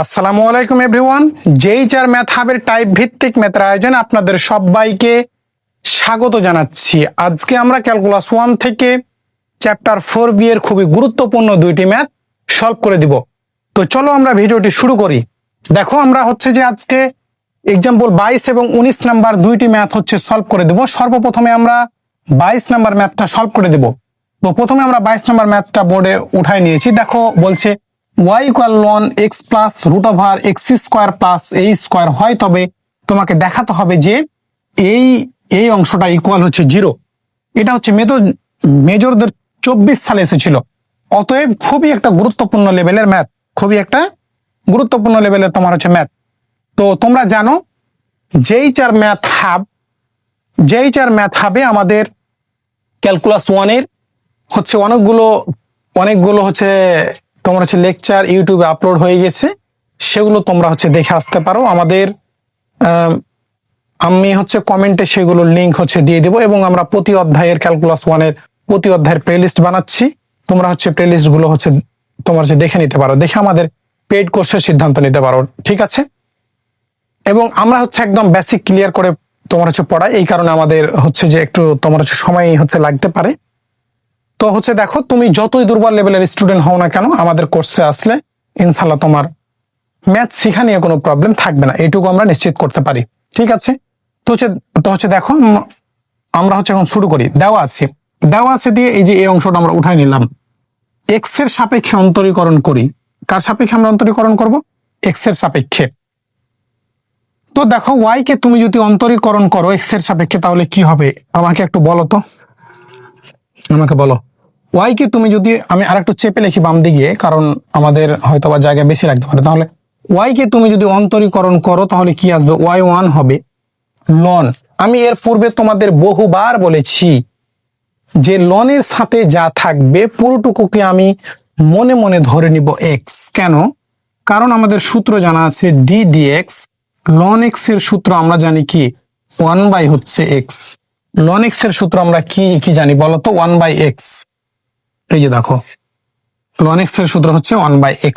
আসসালামু আলাইকুম everyone. যেইচার math হাবের type ভিত্তিক ম্যাথের আয়োজন আপনাদের সবাইকে স্বাগত জানাচ্ছি। আজকে আমরা ক্যালকুলাস 1 থেকে চ্যাপ্টার 4B এর খুবই গুরুত্বপূর্ণ দুইটি ম্যাথ সলভ করে দিব। তো চলো আমরা ভিডিওটি শুরু করি। দেখো আমরা হচ্ছে যে আজকে এক্সাম্পল 22 এবং 19 নাম্বার দুইটি ম্যাথ হচ্ছে সলভ করে দেব। সর্বপ্রথমে আমরা 22 নাম্বার ম্যাথটা সলভ করে দেব। তো প্রথমে আমরা 22 নাম্বার ম্যাথটা বোর্ডে উঠাই নিয়েছি। দেখো বলছে y equal 1x plus root over x square plus a square হয়, তবে তোমাকে দেখাতে হবে যে এই অংশটা ইকুয়াল হচ্ছে 0। এটা হচ্ছে মেজরদের 24 সালে এসেছিল। অতএব খুবই একটা গুরুত্বপূর্ণ লেভেলের ম্যাথ, খুবই একটা গুরুত্বপূর্ণ লেভেলের তোমার হচ্ছে ম্যাথ। তো তোমরা জানো যেই চার ম্যাথ হাবে আমাদের ক্যালকুলাস 1 এর হচ্ছে অনেকগুলো হচ্ছে তোমার হচ্ছে লেকচার ইউটিউবে আপলোড হয়ে গেছে, সেগুলো তোমরা হচ্ছে দেখে আসতে পারো। আমি হচ্ছে কমেন্টে সেগুলোর লিঙ্ক হচ্ছে দিয়ে দেবো, এবং আমরা প্রতি অধ্যায়ের ক্যালকুলাস 1 এর প্রতি অধ্যায়ের প্লেলিস্ট বানাচ্ছি। তোমরা হচ্ছে প্লেলিস্ট গুলো হচ্ছে তোমরা হচ্ছে দেখে নিতে পারো, দেখে আমাদের পেইড কোর্সের সিদ্ধান্ত নিতে পারো, ঠিক আছে। এবং আমরা হচ্ছে একদম বেসিক ক্লিয়ার করে তোমার হচ্ছে পড়াই, এই কারণে আমাদের হচ্ছে যে একটু তোমার হচ্ছে সময় হচ্ছে লাগতে পারে। তো হচ্ছে দেখো, তুমি যতই দুর্বল লেভেলের স্টুডেন্ট হও না কেন, আমাদের কোর্সে আসলে ইনশাল্লাহ তোমার ম্যাথ শিখা নিয়ে কোনো প্রবলেম থাকবে না, এইটুকু আমরা নিশ্চিত করতে পারি, ঠিক আছে। তো হচ্ছে দেখো আমরা হচ্ছে এখন শুরু করি। দেওয়া আছে দিয়ে এই যে এই অংশটা আমরা উঠাই নিলাম। এক্স এর সাপেক্ষে অন্তরীকরণ করি। কার সাপেক্ষে আমরা অন্তরীকরণ করব? এক্স এর সাপেক্ষে। তো দেখো ওয়াই কে তুমি যদি অন্তরীকরণ করো এক্স এর সাপেক্ষে, তাহলে কি হবে আমাকে একটু বলো তো, আমাকে বলো। ওয়াই কে তুমি যদি, আমি আরেকটু চেপে লিখি বাম দিকে, কারণ আমাদের হয়তো বা জায়গা বেশি লাগতে পারে। তাহলে ওয়াই কে তুমি যদি অন্তরীকরণ করো তাহলে কি আসবে? y1 হবে লন। আমি এর পূর্বে তোমাদের বহুবার বলেছি যে লনের সাথে যা থাকবে পুরোটুকুকে আমি মনে মনে ধরে নিব এক্স। কেন? কারণ আমাদের সূত্র জানা আছে ডি ডিএক্স। লন এক্স এর সূত্র আমরা জানি কি 1 হচ্ছে এক্স। লন এক্স এর সূত্র আমরা কি জানি বলতো? 1/x। এই যে দেখো লন এক্স এর সূত্র হচ্ছে 1/x।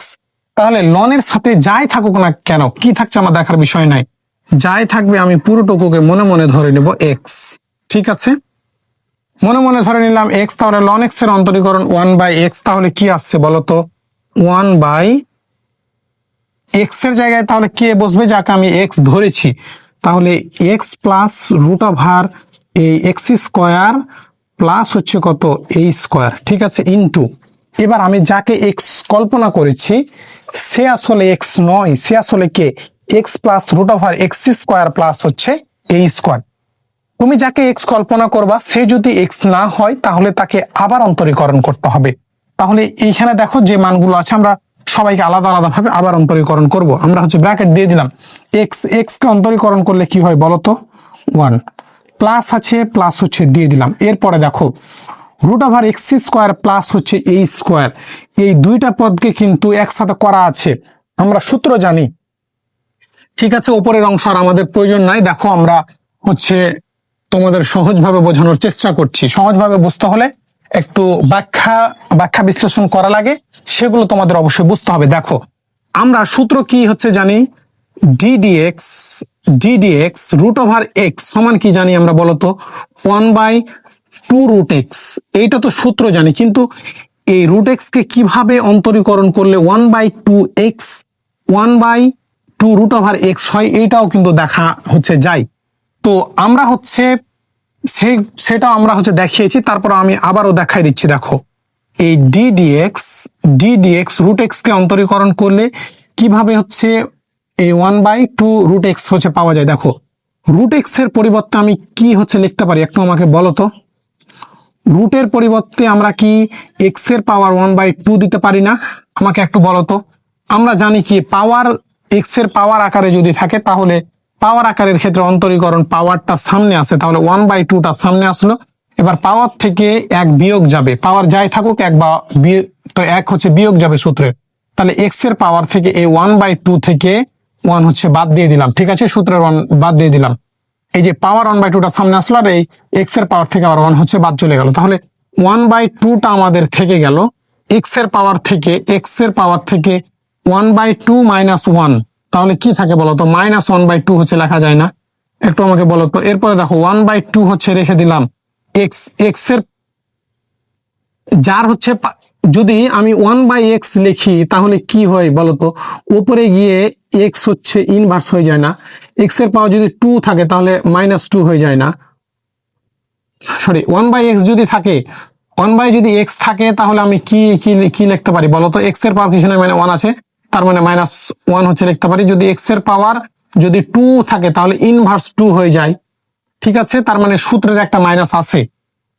তাহলে লনের সাথে যাই থাকুক না কেন, কি থাকছে আমার দেখার বিষয় নাই, যাই থাকবে আমি পুরোটুকুকে মনে মনে ধরে নিব এক্স, ঠিক আছে। মনে মনে ধরে নিলাম এক্স। তাহলে লন এক্স এর অন্তরীকরণ 1/x, তাহলে কি আসছে বলতো? 1/x এর জায়গায় তাহলে কে বসবে? যাকে আমি এক্স ধরেছি। তাহলে এক্স প্লাস রুট ওভার এই এক্স স্কোয়ার প্লাস হচ্ছে কত? এই স্কোয়ার, ঠিক আছে, ইনটু। এবার আমি যাকে এক্স কল্পনা করেছি সে আসলে এক্স নয়, সে আসলে কে? X plus root over x square plus হচ্ছে এই স্কোয়ার। তুমি যাকে এক্স কল্পনা করবা সে যদি এক্স না হয় তাহলে তাকে আবার অন্তরীকরণ করতে হবে। তাহলে এইখানে দেখো যে মানগুলো আছে আমরা সবাইকে আলাদা আলাদা ভাবে আবার অন্তরীকরণ করব। আমরা হচ্ছে ব্র্যাকেট দিয়ে দিলাম। এক্স কে অন্তরীকরণ করলে কি হয় বলতো? 1 প্লাস আছে, প্লাস হচ্ছে দিয়ে দিলাম। এরপরে দেখো root over x square plus হচ্ছে এই স্কোয়ার, এই দুইটা পদকে কিন্তু একসাথে করা আছে, আমরা সূত্র জানি, ঠিক আছে। উপরের অংশ আর আমাদের প্রয়োজন নাই। দেখো আমরা হচ্ছে তোমাদের সহজভাবে বোঝানোর চেষ্টা করছি। সহজভাবে বুঝতে হলে একটু ব্যাখ্যা বিশ্লেষণ করা লাগে, সেগুলো তোমাদের অবশ্যই বুঝতে হবে। দেখো আমরা সূত্র কি হচ্ছে জানি, ডিডিএক্স রুট ওভার এক্স সমান কি জানি আমরা বলতো? 1/2 রুট এক্স। এইটা তো সূত্র জানি, কিন্তু এই রুট এক্স কে কিভাবে অন্তরীকরণ করলে 1/2 রুট ওভার এক্স হয়, এইটাও কিন্তু দেখা হচ্ছে যায়। তো আমরা হচ্ছে সেটা আমরা হচ্ছে দেখিয়েছি, তারপর আমি আবারও দেখাই দিচ্ছি। দেখো এই ডিডিএক্স রুট এক্স কে অন্তরীকরণ করলে কিভাবে হচ্ছে এই 1/2 রুট এক্স হচ্ছে পাওয়া যায়। দেখো রুট এক্স এর পরিবর্তে আমি কি হচ্ছে লিখতে পারি একটু আমাকে বলো তো। রুটের পরিবর্তে আমরা কি এক্স এর পাওয়ার 1/2 দিতে পারি না? আমাকে একটু বলো তো। আমরা জানি কি পাওয়ার এক্স এর পাওয়ার আকারে যদি থাকে তাহলে পাওয়ার আকারের ক্ষেত্রে অন্তরীকরণ পাওয়ারটা সামনে আসে, তাহলে 1/2টা সামনে আসলো। এবার পাওয়ার থেকে এক বিয়োগ যাবে, পাওয়ার যাই থাকুক এক বা তো এক হচ্ছে বিয়োগ যাবে সূত্রে। তাহলে এক্স এর পাওয়ার থেকে এই 1/2 থেকে 1 হচ্ছে বাদ দিয়ে দিলাম, ঠিক আছে, সূত্রের 1 বাদ দিয়ে দিলাম। এই যে পাওয়ার 1/2টা সামনে আসলো, আর এই এক্স এর পাওয়ার থেকে আবার 1 হচ্ছে বাদ চলে গেল। তাহলে 1/2টা আমাদের থেকে গেল। এক্স এর পাওয়ার থেকে 1/2 মাইনাস 1, তাহলে কি থাকে বলো তো? -1/2 হচ্ছে লেখা যায় না? একটু আমাকে বলো তো। এরপরে দেখো 1/2 হচ্ছে রেখে দিলাম এক্স, এক্স এর যার হচ্ছে যদি আমি 1/x লিখি তাহলে কি হয় বলতো? উপরে গিয়ে এক্স হচ্ছে ইনভার্স হয়ে যায় না? এক্স এর পাওয়ার যদি 2 থাকে তাহলে -2 হয়ে যায় না? সরি, 1/x যদি থাকে, 1 যদি x থাকে তাহলে আমি কি কি কি লিখতে পারি বলতো? এক্স এর পাওয়ার কিছু নয়, মানে 1 আছে, তার মানে -1 হচ্ছে লিখতে পারি। যদি এক্স এর পাওয়ার যদি 2 থাকে তাহলে ইনভার্স 2 হয়ে যায়, ঠিক আছে? তার মানে সূত্রের একটা মাইনাস আছে।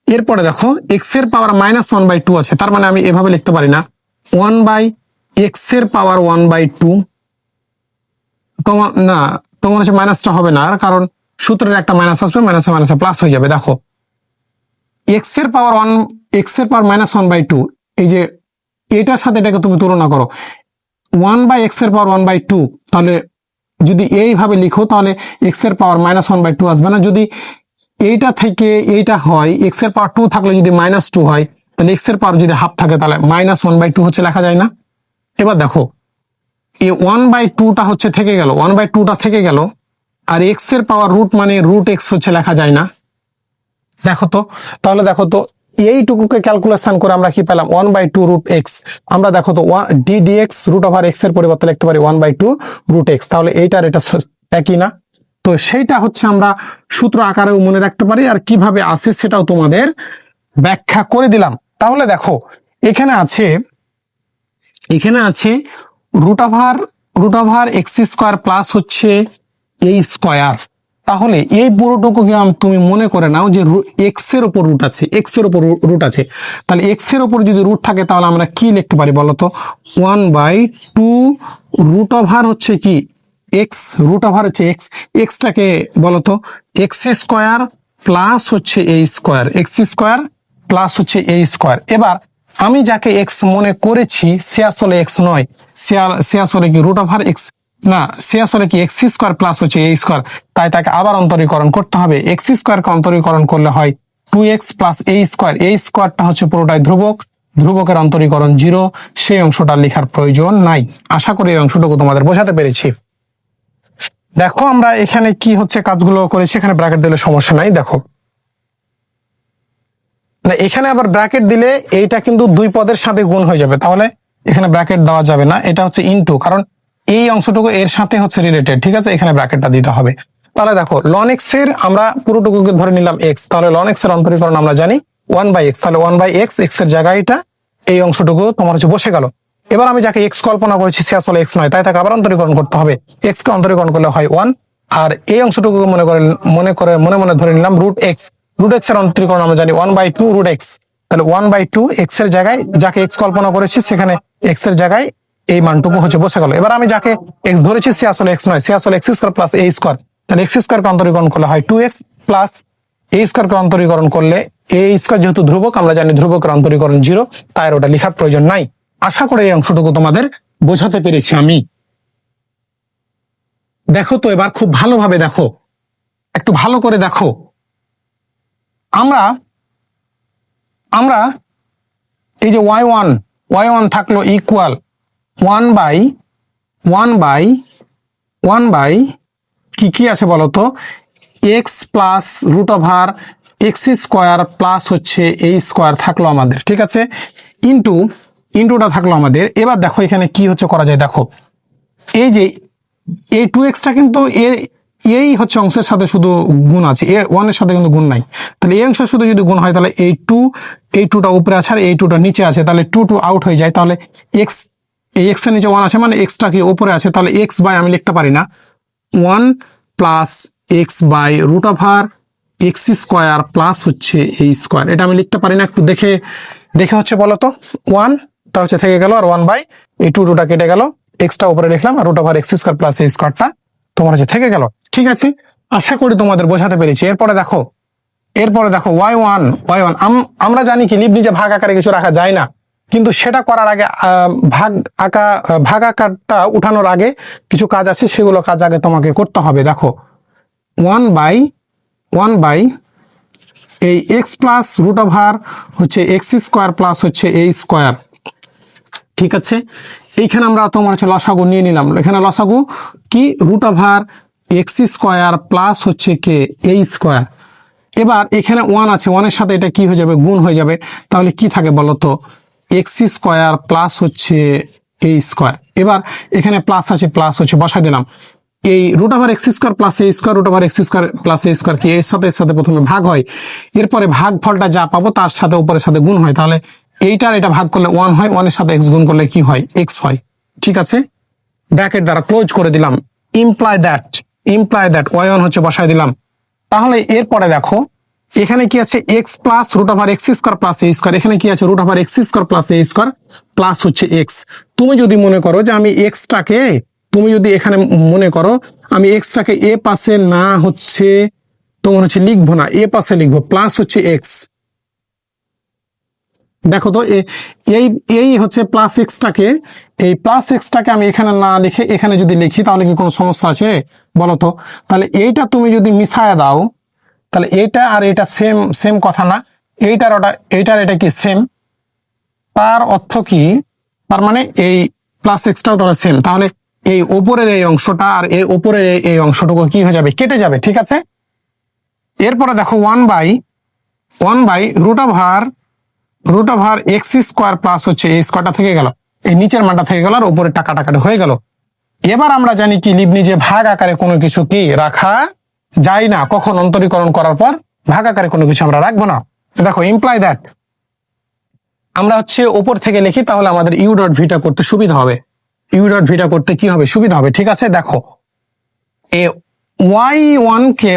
এরপরে দেখো এক্স এর পাওয়ার -1/2 আছে, তার মানে আমি এভাবে লিখতে পারি না 1/x এর পাওয়ার 1/2। তোমার না, তোমার হচ্ছে মাইনাসটা হবে না, কারণ সূত্রের একটা মাইনাস আসবে, মাইনাসে মাইনাসে প্লাস হয়ে যাবে। দেখো এক্স এর পাওয়ার -1/2, এই যে এটার সাথে এটাকে তুমি তুলনা করো, 1/x এর পাওয়ার 1/2, তাহলে যদি এইভাবে লিখো তাহলে এক্স এর পাওয়ার -1/2 আসবে না। যদি এইটা থেকে এইটা হয়, এক্স এর পাওয়ার 2 থাকলে যদি -2 হয়, তাহলে এক্স এর পাওয়ার যদি হাফ থাকে তাহলে -1/2 হচ্ছে লেখা যায় না? এবার দেখো এই 1/2টা হচ্ছে থেকে গেল, 1/2টা থেকে গেল, আর এক্স এর পাওয়ার রুট মানে √x হচ্ছে লেখা যায় না? দেখো তো, তাহলে দেখো তো এইটুকুকে ক্যালকুলেশন করে আমরা কি পেলাম? 1/2 √x। আমরা দেখো তো dx √x এর পরিবর্তে লিখতে পারি 1/2 √x, তাহলে এইটার এটা একই না? তো সেইটা হচ্ছে আমরা সূত্র আকারেও মনে রাখতে পারি, আর কিভাবে আসে সেটাও তোমাদের ব্যাখ্যা করে দিলাম। তাহলে দেখো এখানে আছে √x² প্লাস হচ্ছে a স্কয়ার। তাহলে এই পুরোটুকুকে তুমি মনে করে নাও যে এক্স এর উপর রুট আছে, এক্স এর উপর রুট আছে। তাহলে এক্স এর উপর যদি রুট থাকে তাহলে আমরা কি লিখতে পারি বলতো? 1/2 হচ্ছে কি এক্স, √, হচ্ছে এক্স, এক্সটাকে বলতো x² প্লাস হচ্ছে a স্কয়ার, x² প্লাস হচ্ছে a স্কয়ার। এবার আমি যাকে এক্স মনে করেছি সে আসলে এক্স নয়, সে আসলে কি √x, না, সে আসলে কি x² প্লাস হচ্ছে a স্কয়ার। তাই তাকে আবার অন্তরীকরণ করতে হবে। x² কে অন্তরীকরণ করলে হয় 2x plus a square. a স্কয়ারটা হচ্ছে পুরোটাই ধ্রুবক, ধ্রুবকের অন্তরীকরণ 0, সেই অংশটা লেখার প্রয়োজন নাই। আশা করি এই অংশটুকু তোমাদের বোঝাতে পেরেছি। দেখো আমরা এখানে কি হচ্ছে কাজগুলো করেছি, এখানে ব্র্যাকেট দিলে সমস্যা নাই। দেখো না, এখানে আবার ব্র্যাকেট দিলে এইটা কিন্তু দুই পদের সাথে গুণ হয়ে যাবে, তাহলে এখানে ব্র্যাকেট দেওয়া যাবে না। এটা হচ্ছে ইনটু, কারণ এই অংশটুকু এর সাথে হচ্ছে রিলেটেড, ঠিক আছে? এখানে ব্র্যাকেটটা দিতে হবে। তাহলে দেখো ln x এর আমরা পুরোটুকুকে ধরে নিলাম x, তাহলে ln x এর অন্তরীকরণ আমরা জানি 1/x, তাহলে 1/x, x এর জায়গায় এটা, এই অংশটুকু তোমার হচ্ছে বসে গেল। এবার আমি যাকে x কল্পনা করেছি সে আসলে x নয়, তাই তাকে আবার অন্তরীকরণ করতে হবে। x কে অন্তরীকরণ করলে হয় 1, আর এই অংশটুকু মনে মনে ধরে নিলাম √x, √x এর অন্তরীকরণ আমরা জানি 1/2 √x, তাহলে 1/2 x এর জায়গায় যাকে x কল্পনা করেছি সেখানে x এর জায়গায় এই মানটুকু হচ্ছে বসে গেল। এবার আমি যাকে x ধরেছি সে আসলে x নয়, সে আসলে x² প্লাস a স্কয়ার, তাহলে x² কে অন্তরীকরণ করলে হয় 2x প্লাস a স্কয়ার কে অন্তরীকরণ করলে a স্কয়ার যেহেতু ধ্রুবক, আমরা জানি ধ্রুবকের অন্তরীকরণ 0, তাই ওটা লেখার প্রয়োজন নাই। আশা করি এই অংশটুকু তোমাদের বোঝাতে পেরেছি আমি। দেখো তো এবার খুব ভালোভাবে দেখো, একটু ভালো করে দেখো। আমরা এই যে y1 থাকলো ইকুয়াল 1/1 কি আছে বলতো? x প্লাস √x² প্লাস হচ্ছে a স্কয়ার থাকলো আমাদের, ঠিক আছে? ইন্টুটা থাকলো আমাদের। এবার দেখো এখানে কি হচ্ছে করা যায়। দেখো এই যে এই 2xটা কিন্তু এই হচ্ছে অংশের সাথে শুধু গুণ আছে, এ 1 এর সাথে কিন্তু গুণ নাই। তাহলে এই অংশ শুধু যদি গুণ হয় তাহলে এই 2টা উপরে আছে আর এই 2টা নিচে আছে, তাহলে 2 আউট হয়ে যায়। তাহলে x, এই x এর নিচে 1 আছে মানে x টা কি উপরে আছে, তাহলে x বাই আমি লিখতে পারি না 1 plus x by √x² plus হচ্ছে a স্কয়ার, এটা আমি লিখতে পারি না? একটু দেখে হচ্ছে বলো তো। 1টা হচ্ছে থেকে গেল আর 1 বাই এই 2টা কেটে গেল, এক্সটা উপরে লিখলাম আর √x² প্লাস a স্কয়ারটা তোমার হচ্ছে থেকে গেল, ঠিক আছে? আশা করি তোমাদের বোঝাতে পেরেছি। এরপরে দেখো y1 আমরা জানি কি লিবনিজে ভাগ আকারে কিছু রাখা যায় না, কিন্তু সেটা করার আগে ভাগ আকারটা উঠানোর আগে কিছু কাজ আছে, সেগুলো কাজ আগে তোমাকে করতে হবে। দেখো 1/1 এই x প্লাস √হচ্ছে x² প্লাস হচ্ছে a স্কয়ার, ঠিক আছে? এইখানে আমরা তোমার হচ্ছে লসাগু নিয়ে নিলাম, এখানে লসাগু কি root over x square plus হচ্ছে কে এ স্কোয়ার। এবার এখানে ওয়ান আছে, ওয়ানের সাথে এটা কি হয়ে যাবে, গুণ হয়ে যাবে। তাহলে কি থাকে বলো তো, এক্স স্কোয়ার প্লাস হচ্ছে এ স্কোয়ার। এবার এখানে প্লাস আছে, প্লাস হচ্ছে বসাই দিলাম। এই root over x square plus A square, root over x square plus A square কি এর সাথে প্রথমে ভাগ হয়, এরপরে ভাগ ফলটা যা পাবো তার সাথে উপরের সাথে গুণ হয়। তাহলে এইটার এটা ভাগ করলে ওয়ান হয়, ওয়ানের সাথে এক্স গুণ করলে কি হয়, এক্স হয়। ঠিক আছে, ব্র্যাকেট দ্বারা ক্লোজ করে দিলাম। ইমপ্লাই দ্যাট ওয়াই ওয়ান হচ্ছে বসাই দিলাম। তাহলে এরপরে দেখো এখানে কি আছে, X plus root over x square plus A square. এখানে কি আছে, root over x square plus A square plus হচ্ছে এক্স। তুমি যদি মনে করো যে আমি এক্সটাকে, তুমি যদি এখানে মনে করো আমি এক্সটাকে এ পাশে না হচ্ছে তোমার হচ্ছে লিখবো না, এ পাশে লিখবো, প্লাস হচ্ছে এক্স। দেখো তো এই এই হচ্ছে প্লাস এক্সটাকে, এই প্লাস এক্সটাকে আমি এখানে না লিখে এখানে যদি লিখি তাহলে কি কোনো সমস্যা আছে বলো তো? তাহলে এইটা তুমি যদি মিশায় দাও তাহলে এটা আর এটা সেম সেম কথা না, এইটার এটা কি সেম, তার অর্থ কি, তার মানে এই প্লাস এক্সটাও ধরো সেম। তাহলে এই ওপরের এই অংশটা আর এই ওপরের এই অংশটুকু কি হয়ে যাবে, কেটে যাবে। ঠিক আছে, এরপরে দেখো one by root over x square plus হচ্ছে এই স্কোয়ারটা থেকে গেল, এই নিচের মানটা থেকে গেল আর উপরের টাকা টাকাটা হয়ে গেল। এবার আমরা জানি কি লিবনিজে ভাগ আকারে কোনো কিছু কি রাখা যায় না, কখন অন্তরীকরণ করার পর ভাগ আকারে কোনো কিছু আমরা রাখবো না। দেখো ইমপ্লাই দ্যাট আমরা হচ্ছে উপর থেকে লিখি, তাহলে আমাদের ইউ ডট ভিটা করতে সুবিধা হবে, ইউ ডট ভিটা করতে কি হবে, সুবিধা হবে। ঠিক আছে, দেখো A Y one K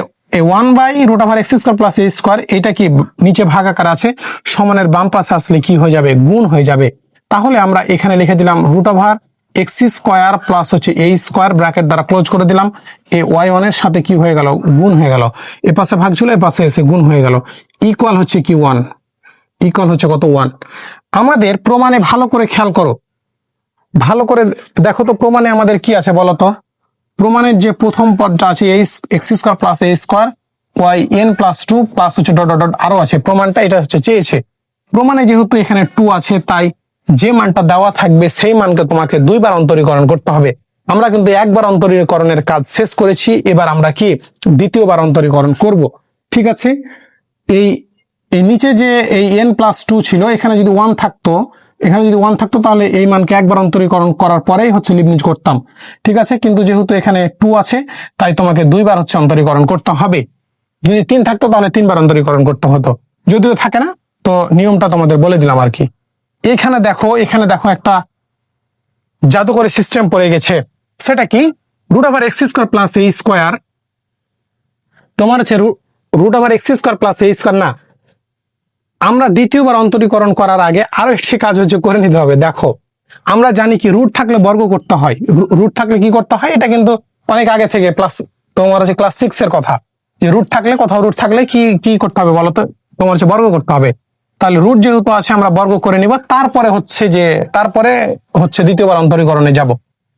one by root over x square plus A square, এটা কি নিচে ভাগ আকার আছে, সমানের বাম পাশে আসলে কি হয়ে যাবে, গুণ হয়ে যাবে। তাহলে আমরা এখানে লিখে দিলাম root over x square plus হচ্ছে এ স্কোয়ার, ব্র্যাকেট দ্বারা ক্লোজ করে দিলাম। এই ওয়াই ওয়ানের সাথে কি হয়ে গেল, গুণ হয়ে গেল, এ পাশে ভাগ ছিল এ পাশে এসে গুণ হয়ে গেল, ইকুয়াল হচ্ছে কি ওয়ান, ইকুয়াল হচ্ছে কত, ওয়ান। আমাদের প্রমাণে ভালো করে খেয়াল করো, ভালো করে দেখো তো প্রমাণে আমাদের কি আছে বলো তো। প্রমাণের যে প্রথম পদটা আছে X square plus A square Y N plus two plus হচ্ছে ডট ডট ডট আরো আছে, প্রমাণটা এটা হচ্ছে চেয়েছে। প্রমাণে যেহেতু এখানে টু আছে তাই যে মানটা দেওয়া থাকবে সেই মানকে তোমাকে দুইবার অন্তরীকরণ করতে হবে। আমরা কিন্তু একবার অন্তরীকরণের কাজ শেষ করেছি, এবার আমরা কি দ্বিতীয়বার অন্তরীকরণ করব। ঠিক আছে, এই এই নিচে যে এই এন প্লাস টু ছিল, এখানে যদি ওয়ান থাকতো, এখানে যদি ওয়ান থাকতো তাহলে এই মানকে একবার অন্তরীকরণ করার পরেই হচ্ছে লিবনিজ করতাম। ঠিক আছে, কিন্তু যেহেতু এখানে টু আছে তাই তোমাকে দুইবার হচ্ছে অন্তরীকরণ করতে হবে। যদি তিন থাকতো তাহলে তিনবার অন্তরীকরণ করতে হতো, যদিও থাকে না, তো নিয়মটা তোমাদের বলে দিলাম আর কি। এখানে দেখো একটা জাদুকরী সিস্টেম পড়ে গেছে, সেটা কি, root over x square plus A square, তোমার হচ্ছে root over x square plus A square না, আমরা দ্বিতীয়বার অন্তরীকরণ করার আগে আরো একটি কাজ হচ্ছে করে নিতে হবে। দেখো আমরা জানি কি রুট থাকলে বর্গ করতে হয়, রুট থাকলে কি করতে হয়, এটা কিন্তু অনেক আগে থেকে প্লাস তোমার হচ্ছে ক্লাস 6 এর কথা, যে রুট থাকলে কোথাও রুট থাকলে কি কি করতে হবে বলতো, তোমার হচ্ছে বর্গ করতে হবে। তাহলে রুট যেহেতু আছে আমরা বর্গ করে নিব, তারপরে হচ্ছে দ্বিতীয়বার অন্তরীকরণে যাব।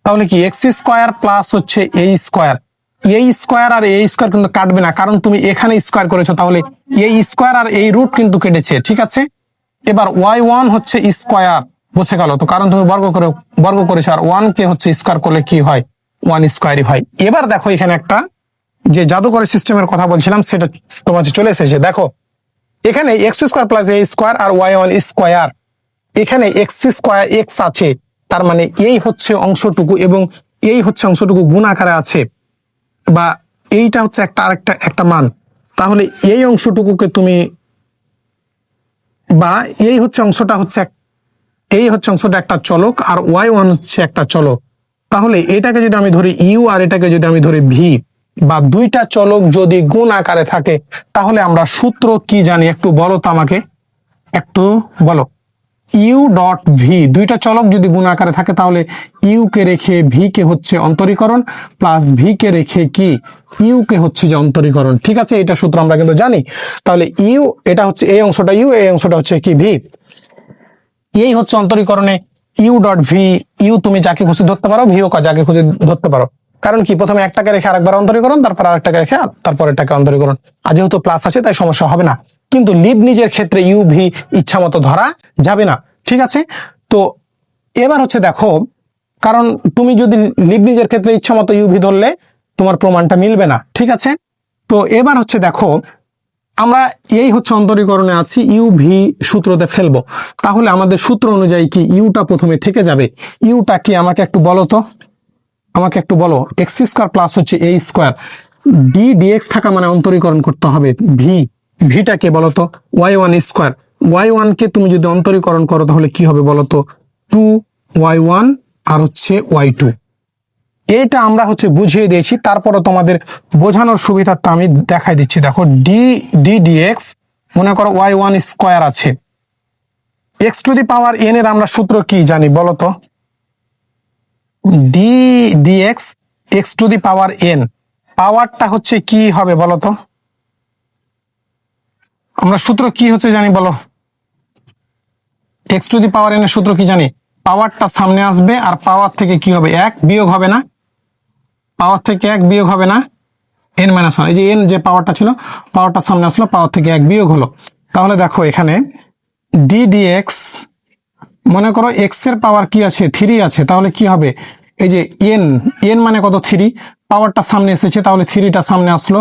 তাহলে কি এক্স স্কোয়ার প্লাস হচ্ছে এ স্কোয়ার, এই স্কোয়ার আর এই স্কোয়ার কিন্তু কাটবে না, কারণ তুমি এখানে স্কোয়ার করেছো, তাহলে এই স্কোয়ার আর এই রুট কিন্তু কেটেছে। ঠিক আছে, এবার ওয়াই ওয়ান হচ্ছে স্কোয়ার, বসে গেল তো, কারণ তুমি বর্গ করেছো, আর ওয়ান কে হচ্ছে স্কোয়ার করলে কি হয়, ওয়ান স্কোয়ারই হয়। এবার দেখো এখানে একটা যে জাদুকরী সিস্টেমের কথা বলছিলাম সেটা তোমার চলে এসেছে। দেখো এখানে x square plus A square R Y one square, এখানে এক্স স্কোয়ার এক্স আছে, তার মানে এই হচ্ছে অংশটুকু এবং এই হচ্ছে অংশটুকু গুণ আকারে আছে, বা এইটা হচ্ছে একটা মান। তাহলে এই অংশটুকুকে তুমি, বা এই হচ্ছে অংশটা একটা চলক আর ওয়াই ওয়ান হচ্ছে একটা চলক। তাহলে এটাকে যদি আমি ধরি ইউ আর এটাকে যদি আমি ধরি ভি, বা দুইটা চলক যদি গুণ আকারে থাকে তাহলে আমরা সূত্র কি জানি একটু বলো তো আমাকে, একটু বলো। ইউ ডট ভি, দুইটা চলক যদি গুণ আকারে থাকে তাহলে ইউ কে রেখে ভি কে হচ্ছে অন্তরীকরণ, প্লাস ভি কে রেখে কি ইউ কে হচ্ছে যে অন্তরীকরণ। ঠিক আছে, এটা সূত্র আমরা কিন্তু জানি। তাহলে ইউ, এটা হচ্ছে এই অংশটা ইউ, এই অংশটা হচ্ছে কি ভি, এই হচ্ছে অন্তরীকরণে ইউ ডট ভি। ইউ তুমি যাকে খুশি ধরতে পারো, ভিও যাকে খুশি ধরতে পারো, কারণ কি প্রথমে একটাকে রেখে আরেকবার অন্তরীকরণ, তারপর আরেকটাকে রেখে তারপরেরটাকে অন্তরীকরণ, আর যেহেতু প্লাস আছে তাই সমস্যা হবে না। কিন্তু লিবনিজের ক্ষেত্রে ইউ ভি ইচ্ছা মতো ধরা যাবে না। ঠিক আছে, তো এবার হচ্ছে দেখো কারণ তুমি যদি লিবনিজের ক্ষেত্রে ইচ্ছা মতো ইউভি ধরলে তোমার প্রমাণটা মিলবে না, ঠিক আছে। তো এবার হচ্ছে দেখো, আমরা এই হচ্ছে অন্তরীকরণে আছি, ইউভি সূত্রতে ফেলবো। তাহলে আমাদের সূত্র অনুযায়ী কি ইউটা প্রথমে থেকে যাবে। ইউটা কি আমাকে একটু বলো তো, আমাকে একটু বলো। এক্স স্কোয়ার প্লাস হচ্ছে এ স্কোয়ার, ডি ডিএক্স থাকা মানে অন্তরীকরণ করতে হবে ভি। ভিটা কে বলো তো, y one square. Y one কে তুমি যদি অন্তরীকরণ করো তাহলে কি হবে বলো তো, 2y1 আর হচ্ছে y2। এইটা আমরা হচ্ছে বুঝিয়ে দিয়েছি, তারপরে তোমাদের বোঝানোর সুবিধার্থে আমি দেখাই দিচ্ছি। দেখো ডি ডি ডিএক্স, মনে করো y1 স্কোয়ার আছে, x to the power n এর আমরা সূত্র কি জানি বলো তো, d dx x to the power n, পাওয়ারটা হচ্ছে কি হবে বলো তো, আমরা সূত্র কি হচ্ছে জানি বলো, x to the power n এর সূত্র কি জানি, পাওয়ারটা সামনে আসবে আর পাওয়ার থেকে কি হবে, এক বিয়োগ হবে না, পাওয়ার থেকে এক বিয়োগ হবে না, এন মাইনাস ওয়ান। এই যে এন যে পাওয়ারটা ছিল, পাওয়ারটা সামনে আসলো, পাওয়ার থেকে এক বিয়োগ হলো। তাহলে দেখো এখানে ডি ডিএক্স, মনে করো এক্স এর পাওয়ার কি আছে, 3 আছে, তাহলে কি হবে, এই যে এন, এন মানে কত 3, পাওয়ারটা সামনে এসেছে, তাহলে 3টা সামনে আসলো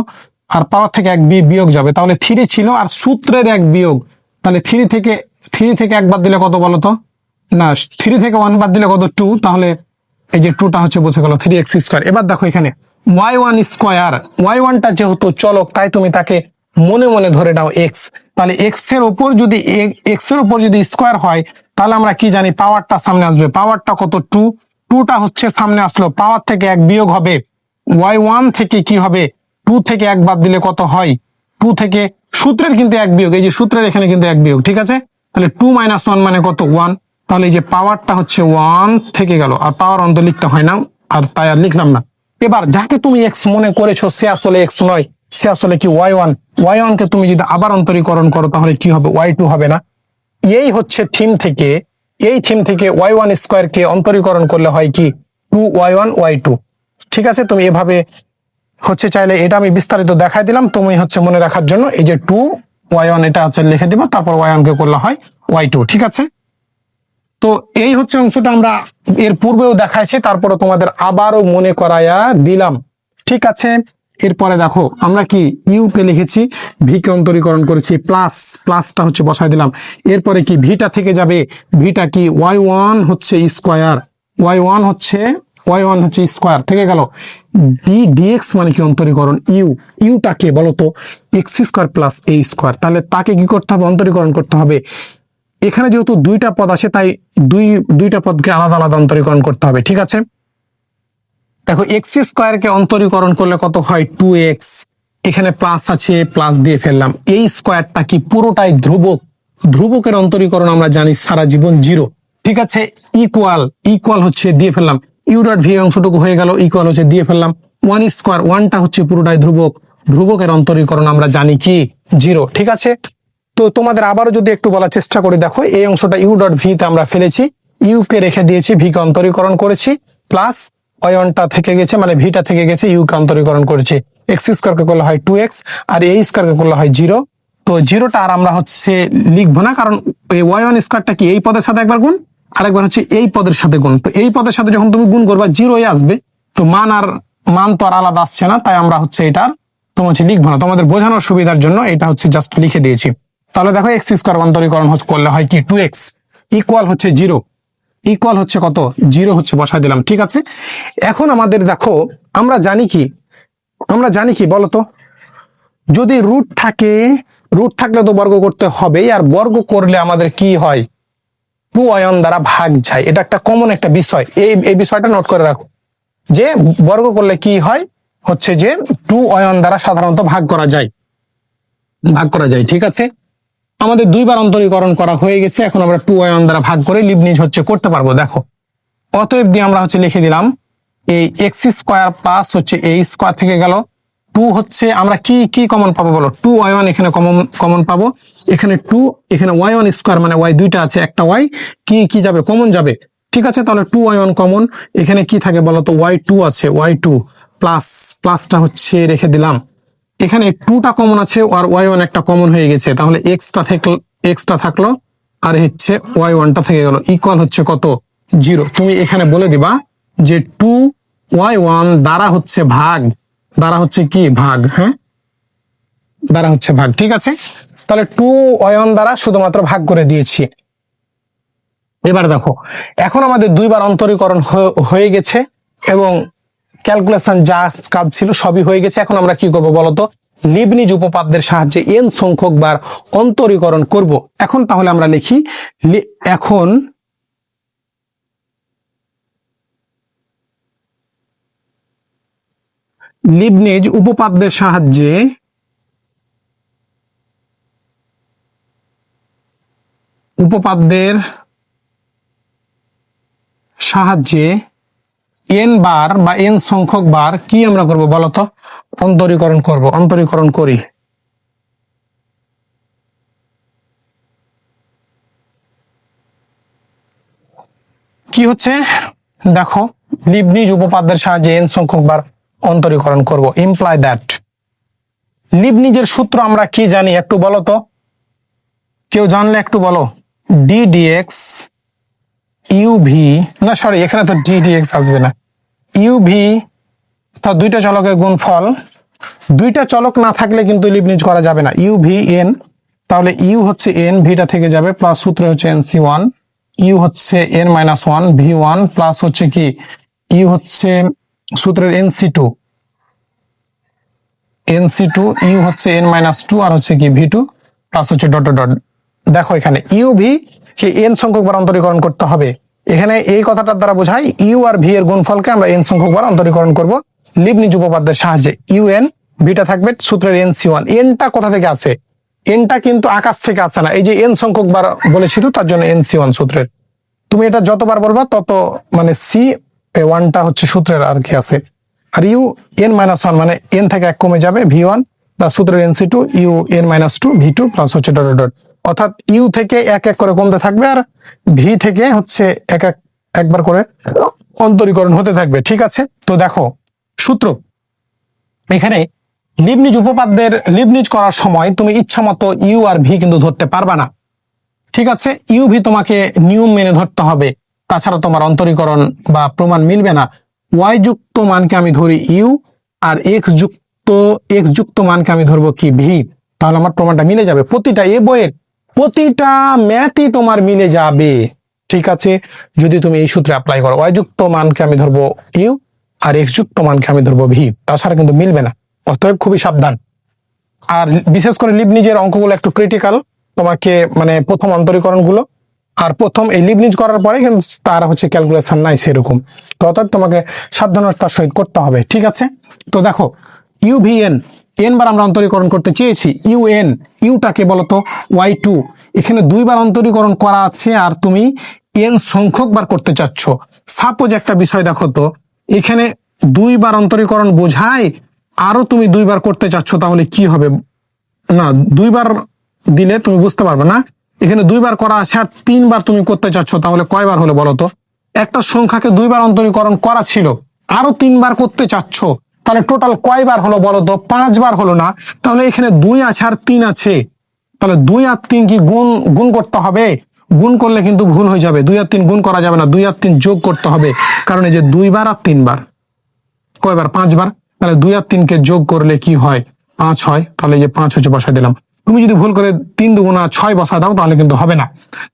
আর পাওয়ার থেকে এক বিয়োগ যাবে, তাহলে 3 ছিল আর সূত্রের এক বিয়োগ, তাহলে 3 থেকে এক বাদ দিলে কত বলো তো, না 3 থেকে 1 বাদ দিলে কত 2, তাহলে এই যে 2টা হচ্ছে বসে গেল 3x স্কোয়ার। এবার দেখো এখানে y1 স্কোয়ার, y1টা যেহেতু চলক তাই তুমি তাকে মনে মনে ধরে নাও x, তাহলে x এর উপর যদি স্কোয়ার হয় তাহলে আমরা কি জানি, পাওয়ারটা সামনে আসবে, পাওয়ারটা কত 2, 2টা হচ্ছে সামনে আসলো, পাওয়ার থেকে এক বিয়োগ হবে, y1 থেকে কি হবে, 2 থেকে এক বাদ দিলে কত হয়, 2 থেকে সূত্রের কিন্তু এক বিয়োগ, এই যে সূত্রের এখানে কিন্তু এক বিয়োগ, ঠিক আছে। তাহলে 2 - 1 মানে কত 1, তাহলে এই যে পাওয়ারটা হচ্ছে 1 থেকে গেল, আর পাওয়ার অন্ত লিখতে হয় না, আর তাই আর লিখলাম না। এবার যাকে তুমি এক্স মনে করেছো সে আসলে এক্স নয়, সে আসলে কি y1 কে তুমি যদি আবার অন্তরীকরণ করো তাহলে কি হবে, y2 হবে না। এই হচ্ছে থিম থেকে, এই থিম থেকে y1 স্কোয়ার কে অন্তরীকরণ করলে হয় কি 2y1 y2, ঠিক আছে। তুমি এভাবে হচ্ছে চাইলে, এটা আমি বিস্তারিত দেখাই দিলাম, তুমি হচ্ছে মনে রাখার জন্য এই যে 2y1 এটা হচ্ছে লিখে দিবা, তারপর y1 কে করলে হয় y2, ঠিক আছে। তো এই হচ্ছে অংশটা আমরা এর পূর্বেও দেখাইছি, তারপরে তোমাদের আবারও মনে করাইয়া দিলাম, ঠিক আছে। এরপরে দেখো আমরা কি ইউ কে লিখেছি, ভি কে অন্তরীকরণ করেছি, প্লাসটা হচ্ছে বসাই দিলাম। এরপরে কি ভিটা থেকে যাবে, ভিটা কি y1 হচ্ছে স্কোয়ার, y1 হচ্ছে স্কোয়ার থেকে গেল, ডি ডিএক্স মানে কি অন্তরীকরণ, ইউটা কে বলতো, x square plus A square, তাহলে তাকে কি করতে হবে, অন্তরীকরণ করতে হবে। এখানে যেহেতু দুইটা পদ আছে তাই দুইটা পদকে আলাদা আলাদা অন্তরীকরণ করতে হবে, ঠিক আছে। দেখো এক্স স্কোয়ার কে অন্তরীকরণ করলে কত হয় 2x, এখানে প্লাস আছে, প্লাস দিয়ে ফেললাম। এই স্কোয়ারটা কি পুরোটাই ধ্রুবক, ধ্রুবকের অন্তরীকরণ আমরা জানি সারা জীবন 0, ঠিক আছে। ইকুয়াল হচ্ছে দিয়ে ফেললাম, ইউ ডট ভি অংশটুকু হয়ে গেল, ইকুয়াল হচ্ছে দিয়ে ফেললাম 1 স্কোয়ার, 1টা হচ্ছে পুরোটাই ধ্রুবক, ধ্রুবকের অন্তরীকরণ আমরা জানি কি 0, ঠিক আছে। তো তোমাদের আবারও যদি একটু বলার চেষ্টা করি, দেখো এই অংশটা ইউ ডট ভি তে আমরা ফেলেছি, ইউ কে রেখে দিয়েছি, ভি কে অন্তরীকরণ করেছি, প্লাস y1টা থেকে গেছে মানে ভিটা থেকে গেছে, ইউ কে অন্তরীকরণ করেছি, এক্স স্কোয়ার কে করলে হয় 2x আর এ স্কোয়ার কে করলে হয় 0। তো 0টা আর আমরা হচ্ছে লিখবো না, কারণ এই y1 স্কোয়ারটা কি এই পদের সাথে একবার গুণ, আরেকবার হচ্ছে এই পদের সাথে গুণ, তো এই পদের সাথে যখন তুমি গুণ করবা 0 আসবে, তো মান তো আর আলাদা আসছে না, তাই আমরা হচ্ছে এটার তোমার হচ্ছে লিখবো না, তোমাদের বোঝানোর সুবিধার জন্য এটা হচ্ছে জাস্ট লিখে দিয়েছি। তাহলে দেখো এক্স স্কোয়ার অন্তরীকরণ করলে হয় কি 2x, ইকুয়াল হচ্ছে 0, ইকুয়াল হচ্ছে কত 0 হচ্ছে বসাই দিলাম, ঠিক আছে। এখন আমাদের দেখো আমরা জানি কি বলতো, যদি রুট থাকলে তো বর্গ করতে হবে, আর বর্গ করলে আমাদের কি হয় 2y1 দ্বারা ভাগ যায়, এটা একটা কমন একটা বিষয়, এই বিষয়টা নোট করে রাখো, যে বর্গ করলে কি হয় হচ্ছে যে 2y1 দ্বারা সাধারণত ভাগ করা যায়, ঠিক আছে। আমাদের দুইবার অন্তরীকরণ করা হয়ে গেছে, এখন আমরা 2y1 দ্বারা ভাগ করে লিবনিজ হচ্ছে করতে পারবো। দেখো অতএব দিয়ে আমরা হচ্ছে লিখে দিলাম, এই এক্স স্কোয়ার প্লাস হচ্ছে এ স্কোয়ার থেকে গেল 2 হচ্ছে আমরা কি কমন পাবো বলো, 2y1 এখানে কমন পাবো, এখানে 2, এখানে y1 স্কোয়ার মানে y দুইটা আছে, একটা y কি যাবে কমন যাবে, ঠিক আছে। তাহলে 2y1 কমন, এখানে কি থাকে বলো তো, y2 আছে, y2 প্লাসটা হচ্ছে রেখে দিলাম, এখানে 2টা কমন আছে আর y1 একটা কমন হয়ে গেছে, তাহলে এক্সটা থাকলো আর হচ্ছে y1টা থেকে গেল, ইকুয়াল হচ্ছে কত জিরো। তুমি এখানে বলে দিবা যে 2y1 দ্বারা হচ্ছে ভাগ, দ্বারা হচ্ছে কি ভাগ, হ্যাঁ দ্বারা হচ্ছে ভাগ, ঠিক আছে। তাহলে 2y1 দ্বারা শুধুমাত্র ভাগ করে দিয়েছি। এবার দেখো এখন আমাদের দুইবার অন্তরীকরণ হয়ে গেছে এবং ক্যালকুলেশন যা কাজ ছিল সবই হয়ে গেছে। এখন আমরা কি করব বলতো, লিবনিজ উপপাদ্যের সাহায্যে n সংখ্যক বার অন্তরীকরণ করব। এখন তাহলে আমরা লিখি, এখন লিবনিজ উপপাদ্যের সাহায্যে n বার বা n সংখ্যক বার কি আমরা করব বলতো, অন্তরীকরণ করব। অন্তরীকরণ করি। কি হচ্ছে দেখো, লিবনিজ উপপাদ্যের সাহায্যে n সংখ্যক বার অন্তরীকরণ করব, ইমপ্লাই দ্যাট লিবনিজের সূত্র আমরা কি জানি একটু বলো তো, কেউ জানলে একটু বলো। ডি ডিএক্স ইউভি, না সরি এখানে তো ডি ডিএক্স আসবে না, ইউভি তা দুইটা চলকের গুণফল। দুইটা চলক না থাকলে কিন্তু লিবনিজ করা যাবে না। ইউভি এন, তাহলে ইউ হচ্ছে এন, ভিটা থেকে যাবে, প্লাস সূত্র হচ্ছে NC1, ইউ হচ্ছে n-1 V1, প্লাস হচ্ছে কি ইউ হচ্ছে সূত্রের NC2, ইউ হচ্ছে n-2 আর হচ্ছে কি V2, প্লাস হচ্ছে ডট ডট। দেখো এখানে ইউ ভি কে n সংখ্যক বার অন্তরীকরণ করতে হবে। এখানে এই কথাটার দ্বারা বোঝায় ইউ আর ভি এর গুণফলকে আমরা n সংখ্যক বার অন্তরীকরণ করব লিবনিজ উপপাদ্যের সাহায্যে। ইউ এন, ভিটা থাকবে সূত্রের NC1। এনটা কোথা থেকে আসে? এনটা কিন্তু আকাশ থেকে আসে না, এই যে n সংখ্যক বার বলেছিল তার জন্য NC1 সূত্রের। তুমি এটা যতবার বলবা তত মানে C1টা হচ্ছে সূত্রের আর কি আছে। আর ইউ n-1 মানে n থেকে 1 কমে যাবে, V1 প্লাস সূত্রের NC2, u n-2 V2 plus হচ্ছে ডট ডট। অর্থাৎ ইউ থেকে এক এক করে কমতে থাকবে আর ভি থেকে হচ্ছে একবার করে অন্তরীকরণ হতে থাকবে, ঠিক আছে। তো দেখো সূত্র, এখানে লিবনিজ উপপাদ্যের লিবনিজ করার সময় তুমি ইচ্ছা মতো ইউ আর ভি কিন্তু ধরতে পারবা না, ঠিক আছে। ইউভি তোমাকে নিয়ম মেনে ধরতে হবে, তাছাড়া তোমার অন্তরীকরণ বা প্রমাণ মিলবে না। ওয়াই যুক্ত মানকে আমি ধরি ইউ আর এক্স যুক্ত মানকে আমি ধরবো কি ভি, তাহলে আমার প্রমাণটা মিলে যাবে। প্রতিটা এ বইয়ের প্রতিটা ম্যাথই তোমার মিলে যাবে, ঠিক আছে, যদি তুমি এই সূত্রে অ্যাপ্লাই করো। ওয়াই যুক্ত মানকে আমি ধরবো ইউ আর এক্স যুক্ত মানকে আমি ধরবো ভি, তাছাড়া কিন্তু মিলবে না। অতএব খুবই সাবধান। আর বিশেষ করে লিবনিজের অঙ্কগুলো একটু ক্রিটিক্যাল, তোমাকে মানে প্রথম অন্তরীকরণ গুলো আর প্রথম এই লিবনিজ করার পরে কিন্তু তার হচ্ছে ক্যালকুলেশন নাই সেরকম, তো অতএব তোমাকে সাবধানতার সহিত করতে হবে, ঠিক আছে। তো দেখো ইউভিএন, এন বার আমরা অন্তরীকরণ করতে চেয়েছি। ইউএন, ইউটাকে বলতো y2, এখানে দুইবার অন্তরীকরণ করা আছে আর তুমি এন সংখ্যক বার করতে চাচ্ছ। সাপোজ একটা বিষয় দেখো তো, এখানে দুইবার অন্তরীকরণ বোঝায় আরো তুমি দুইবার করতে চাচ্ছ, তাহলে কি হবে না, দুইবার দিলে তুমি বুঝতে পারবে না। এখানে দুইবার করা আছে আর তিনবার তুমি করতে চাচ্ছ, তাহলে কয়বার হলো বলো তো? একটা সংখ্যাকে দুইবার অন্তরীকরণ করা ছিল, আরো তিনবার করতে চাচ্ছ, তাহলে টোটাল কয়বার হলো বলো তো? 5 বার হলো না? তাহলে এখানে 2 আছে আর 3 আছে, তাহলে 2 আর 3 কি গুণ করতে হবে? গুণ করলে কিন্তু ভুল হয়ে যাবে, 2 আর 3 গুণ করা যাবে না, 2 আর 3 যোগ করতে হবে। কারণ এই যে 2 বার আর 3 বার কয়বার? 5 বার। তাহলে 2 আর 3 কে যোগ করলে কি হয়? 5 হয়। তাহলে এই যে 5 হচ্ছে বসাই দিলাম। তুমি যদি ভুল করে 3 দুগুণা 6 বসা দাও তাহলে কিন্তু হবে না।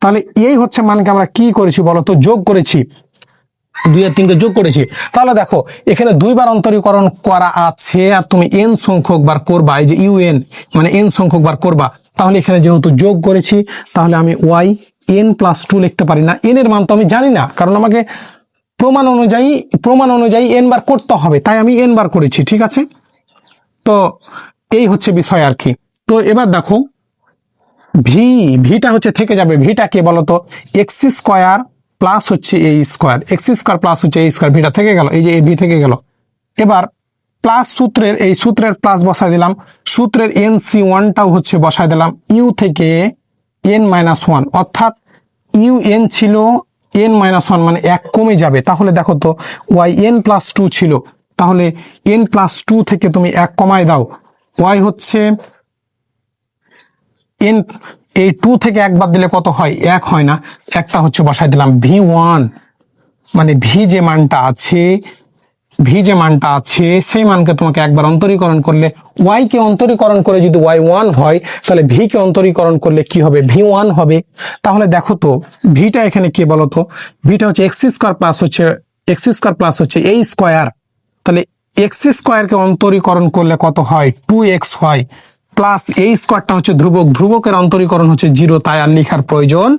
তাহলে এই হচ্ছে মানকে আমরা কি করেছি বলতো? যোগ করেছি, 2 আর 3 কে যোগ করেছি। তাহলে দেখো এখানে দুইবার অন্তরীকরণ করা আছে আর তুমি n সংখ্যক বার করবা, এই যে ইউএন মানে n সংখ্যক বার করবা। তাহলে এখানে যেহেতু যোগ করেছি তাহলে আমি y n+2 লিখতে পারি না। n এর মান তো আমি জানি না, কারণ আমাকে প্রমাণ অনুযায়ী n বার করতে হবে, তাই আমি n বার করেছি, ঠিক আছে। তো এই হচ্ছে বিষয় আর কি। তো এবার দেখো ভিটা হচ্ছে থেকে যাবে, ভিটা কে বলতো? এক্স স্কোয়ার প্লাস হচ্ছে a square, x square plus হচ্ছে এ স্কোয়ার, ভিটা থেকে গেল, এই যে এ ভি থেকে গেল। এবার প্লাস সূত্রের এই সূত্রের প্লাস বসাই দিলাম, সূত্রের NC1টাও হচ্ছে বসাই দিলাম, ইউ থেকে n-1, অর্থাৎ ইউ এন ছিল n-1 মানে 1 কমে যাবে। তাহলে দেখো তো y n+2 ছিল, তাহলে n+2 থেকে তুমি 1 কমায় দাও, y হচ্ছে n, এই 2 থেকে 1 বাদ দিলে কত হয়? 1 হয় না, একটা হচ্ছে বসাই দিলাম V1 মানে ভি যে মানটা আছে সেই মানকে তোমাকে একবার অন্তরীকরণ করলে, ওয়াই কে অন্তরীকরণ করে যদি ওয়াই 1 হয়, তাহলে ভি কে অন্তরীকরণ করলে কি হবে, ভি 1 হবে। তাহলে দেখো তো ভিটা এখানে কি বলতো, ভিটা হচ্ছে এক্স স্কোয়ার প্লাস হচ্ছে এ স্কোয়ার। তাহলে এক্স স্কোয়ারকে অন্তরীকরণ করলে কত হয়, 2x হয়, প্লাস এই স্কোয়ারটা হচ্ছে ধ্রুবকের অন্তরীকরণ হচ্ছে 0, তাই আর লেখার প্রয়োজন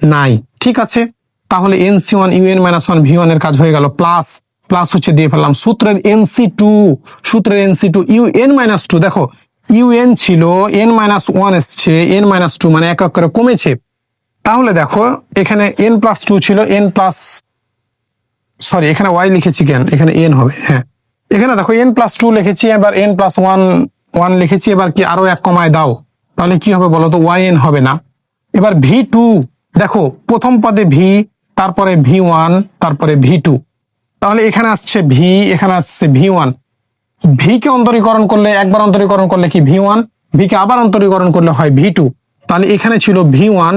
নাই। ঠিক আছে, তাহলে NC1 UN - 1 V1 এর কাজ হয়ে গেল, প্লাস হচ্ছে দিয়ে ফেললাম সূত্রের NC2 UN - 2, দেখো UN ছিল n-1 এসছে n-2, মানে এক এক করে কমেছে। তাহলে দেখো এখানে n+2 ছিল, এখানে y লিখেছি কেন, এখানে n হবে, হ্যাঁ এখানে দেখো n+2 লিখেছি, এবার n+1 লিখেছি, এবার কি আরো এক কমায় দাও, তাহলে কি হবে বলো তো, yn হবে না। এবার V2 দেখো প্রথম পদে v, তারপরে V1, তারপরে V2, তাহলে এখানে আসছে v, এখানে আসছে V1। ভি কে অন্তরীকরণ করলে, একবার অন্তরীকরণ করলে কি V1, ভি কে আবার অন্তরীকরণ করলে হয় V2। তাহলে এখানে ছিল V1,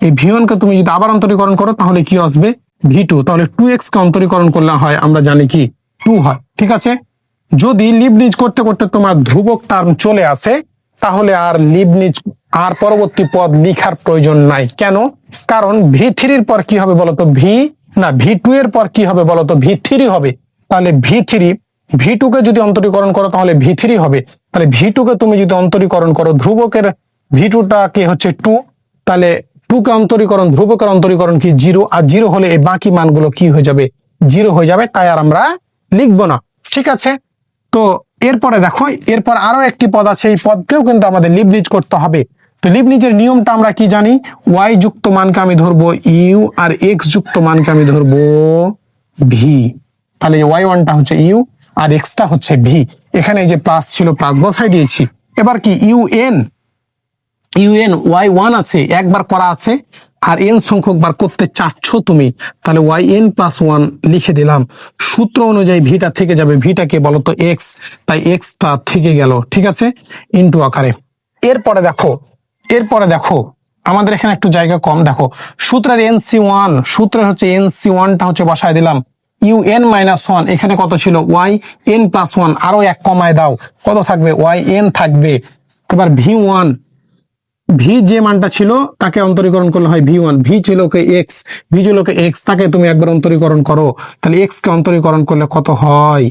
এই V1 কে তুমি যদি আবার অন্তরীকরণ করো তাহলে কি আসবে V2। তাহলে 2x কে অন্তরীকরণ করলে হয়, আমরা জানি কি 2 হয়। ঠিক আছে, যদি লিবনিজ করতে করতে তোমার ধ্রুবক টার্ম চলে আসে, তাহলে আর পরবর্তী পদ লিখার প্রয়োজন নাই। কেন? কারণ V3 এর পর কি হবে বলতো, V2 এর পর কি হবে বলতো, V3 হবে। তাহলে V2 কে যদি অন্তরীকরণ করো তাহলে V3 হবে। তাহলে V2 কে তুমি যদি অন্তরীকরণ করো, ধ্রুবকের V2 টা কে হচ্ছে 2, তাহলে 2 কে অন্তরীকরণ, ধ্রুবকের অন্তরীকরণ কি 0, আর 0 হলে এই বাকি মানগুলো কি হয়ে যাবে, 0 হয়ে যাবে, তাই আর আমরা লিখবো না। ঠিক আছে, তো এরপরে দেখো, এরপর আরো একটি পদ আছে, এই পদকেও কিন্তু আমাদের লিবনিজ করতে হবে। তো লিবনিজের নিয়মটা আমরা কি জানি, y যুক্ত মানকে আমি ধরবো u, আর x যুক্ত মানকে আমি ধরবো v। তাহলে y1 টা হচ্ছে u আর x টা হচ্ছে v। এখানে এই যে প্লাস ছিল, প্লাস বসাই দিয়েছি। এবার কি un y1 আছে, একবার করা আছে, আর n সংখ্যক বার করতে চাচ্ছ তুমি, তাহলে yn+1 লিখে দিলাম। সূত্র অনুযায়ী ভিটা থেকে যাবে, ভিটাকে বলো তো x, তাই x টা থেকে গেল। ঠিক আছে, ইনটু আকারে। এরপরে দেখো আমাদের এখানে একটু জায়গা কম, দেখো সূত্রের সূত্রের হচ্ছে NC1 টা হচ্ছে বসায় দিলাম, UN-1 এখানে কত ছিল, yn+1, আরো এক কমায় দাও, কত থাকবে, yn থাকবে। এবার V1, ভি যে মানটা ছিল তাকে অন্তরীকরণ করলে হয় V1, ভি ছিল কে x, তাকে তুমি একবার অন্তরীকরণ করো, তাহলে x কে অন্তরীকরণ করলে কত হয়,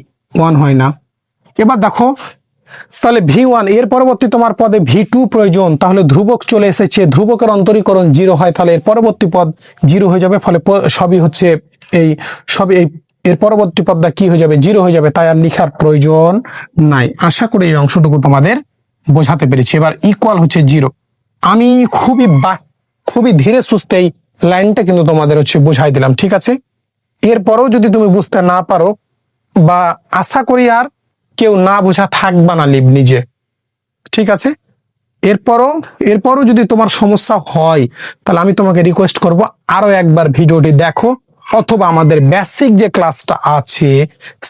1 হয় না। এবার দেখো তাহলে V1 এর পরবর্তী তোমার পদে V2 প্রয়োজন, তাহলে ধ্রুবক চলে এসেছে, ধ্রুবকের অন্তরীকরণ 0 হয়, তাহলে এর পরবর্তী পদ 0 হয়ে যাবে, ফলে সবই এর পরবর্তী পদটা কি হয়ে যাবে, 0 হয়ে যাবে, তাই আর লিখার প্রয়োজন নাই। আশা করি এই অংশটুকু তোমাদের বোঝাতে পেরেছি। এবার ইকুয়াল হচ্ছে 0। আমি খুবই ধীরে সুস্থে এই লাইনটা কিন্তু তোমাদের হচ্ছে বুঝাই দিলাম। ঠিক আছে, এরপরও যদি তুমি বুঝতে না পারো, বা আশা করি আর কেউ না বোঝা থাকবা না লিবনিজে। ঠিক আছে, এরপরও যদি তোমার সমস্যা হয়, তাহলে আমি তোমাকে রিকোয়েস্ট করব আরো একবার ভিডিওটি দেখো, অথবা আমাদের বেসিক যে ক্লাসটা আছে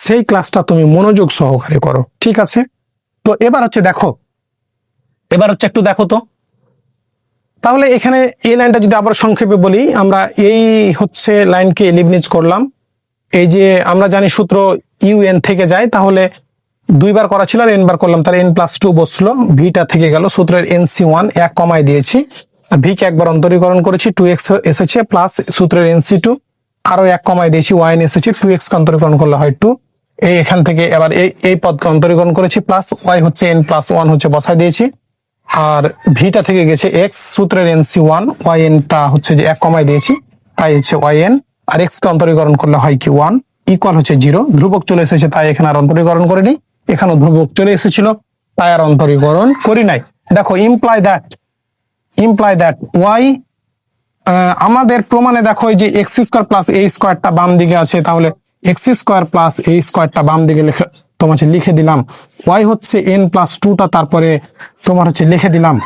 সেই ক্লাসটা তুমি মনোযোগ সহকারে করো। ঠিক আছে, তো এবার হচ্ছে একটু দেখো তো। তাহলে এখানে এই লাইনটা যদি আবার সংক্ষেপে বলি, আমরা এই হচ্ছে লাইনকে লিবনিজ করলাম। এই যে আমরা জানি সূত্র UN থেকে যায়, তাহলে 2 বার করা ছিল আর n বার করলাম, তাহলে n+2 বসলো, ভিটা থেকে গেল, সূত্রের NC1 এক কমাই দিয়েছি, ভি কে একবার অন্তরীকরণ করেছি, 2x এসেছে, প্লাস সূত্রের NC2 আরো এক কমাই দিয়েছি, yn এসেছে, 2x কে অন্তরীকরণ করলে হয় 2। এখান থেকে এবার এই পদকে অন্তরীকরণ করেছি, প্লাস y হচ্ছে n+1 হচ্ছে বসাই দিয়েছি, আর ভিটা থেকে গেছে x, সূত্রের NC1, yn টা হচ্ছে যে এক কমাই দিয়েছি, তাই হচ্ছে yn, আর x কে অন্তরীকরণ করলে হয় কি 1, ইকুয়াল হচ্ছে 0। ধ্রুবক চলে এসেছে, তাই এখানে আর অন্তরীকরণ করিনি, এখানেও ধ্রুবক চলে এসেছিল, তাই আর অন্তরীকরণ করি নাই। দেখো ইমপ্লাই দ্যাট y, আমাদের প্রমাণে দেখো এই যে x² প্লাস a স্কোয়ারটা বাম দিকে আছে, তাহলে x² প্লাস a স্কোয়ারটা বাম দিকে তোমার লিখে দিলাম, y হচ্ছে n+2 টা, তারপরে তোমার হচ্ছে লিখে দিলাম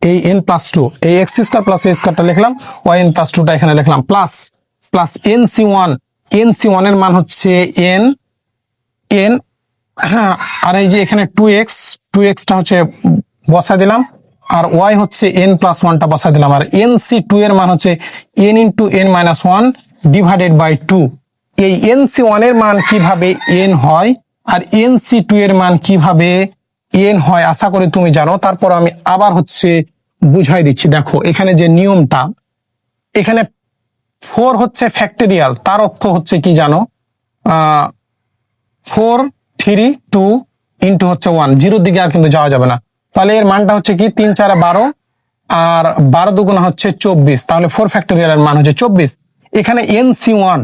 এই n+2, এই x² প্লাস a স্কোয়ারটা লিখলাম, y n+2 টা এখানে লিখলাম, প্লাস NC1 এর মান হচ্ছে n, আর এই যে এখানে 2x টা হচ্ছে বসা দিলাম, আর ওয়াই হচ্ছে এন প্লাস ওয়ানটা বসাই দিলাম, আর এন সি টু এর মান হচ্ছে n into n minus one divided by two. এই এন সি ওয়ান এর মান কিভাবে এন হয় আর এন সি টু এর মান কিভাবে এন হয় আশা করি তুমি জানো, তারপর আমি আবার হচ্ছে বুঝাই দিচ্ছি। দেখো এখানে যে নিয়মটা, এখানে 4 হচ্ছে ফ্যাক্টরিয়াল, তার অর্থ হচ্ছে কি জানো, 4 3 2 ইন্টু হচ্ছে 1, জিরোর দিকে আর কিন্তু যাওয়া যাবে না। তাহলে এর মানটা হচ্ছে কি 3 4 12 আর 12 দুগুণা হচ্ছে 24, তাহলে 4 ফ্যাক্টরিয়াল এর মান হচ্ছে 24। এখানে NC1,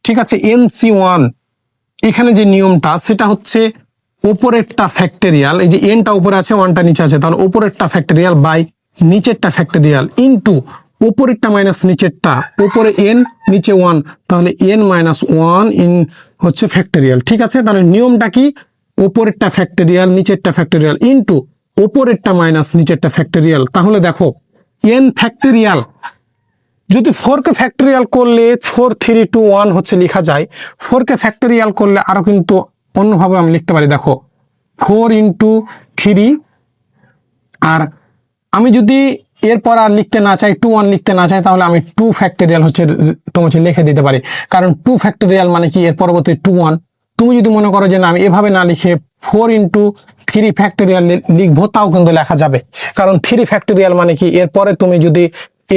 ঠিক আছে, NC1 এখানে যে নিয়মটা সেটা হচ্ছে উপরেরটা ফ্যাক্টরিয়াল, এই যে এনটা উপরে আছে ওয়ানটা নিচে আছে, তাহলে উপরেরটা ফ্যাক্টরিয়াল বাই নিচেরটা ফ্যাক্টরিয়াল ইন্টু উপরেরটা মাইনাস নিচেরটা, উপরে এন নিচে ওয়ান, তাহলে এন মাইনাস ওয়ান ইন হচ্ছে ফ্যাক্টরিয়াল। ঠিক আছে, তাহলে নিয়মটা কি, উপরেরটা ফ্যাক্টরিয়াল নিচেরটা ফ্যাক্টরিয়াল ইন্টু উপরেরটা মাইনাস নিচেরটা ফ্যাক্টরিয়াল। তাহলে দেখো এন ফ্যাক্টরিয়াল যদি 4 কে ফ্যাক্টরিয়াল করলে 4 3 2 1 হচ্ছে লেখা যায়, 4 কে ফ্যাক্টরিয়াল করলে আরো কিন্তু অন্যভাবে আমি লিখতে পারি। দেখো 4 ইন্টু 3, আর আমি যদি এরপর আর লিখতে না চাই 2 1 লিখতে না চাই, তাহলে আমি 2 ফ্যাক্টরিয়াল হচ্ছে তোমাকে লিখে দিতে পারি, কারণ 2 ফ্যাক্টরিয়াল মানে কি এর পরবর্তী 2 1। তুমি যদি মনে করো যে না আমি এভাবে না লিখে 4 ইন্টু 3 ফ্যাক্টরিয়াল লিখবো, তাও কিন্তু লেখা যাবে, কারণ 3 ফ্যাক্টরিয়াল মানে কি এরপরে তুমি যদি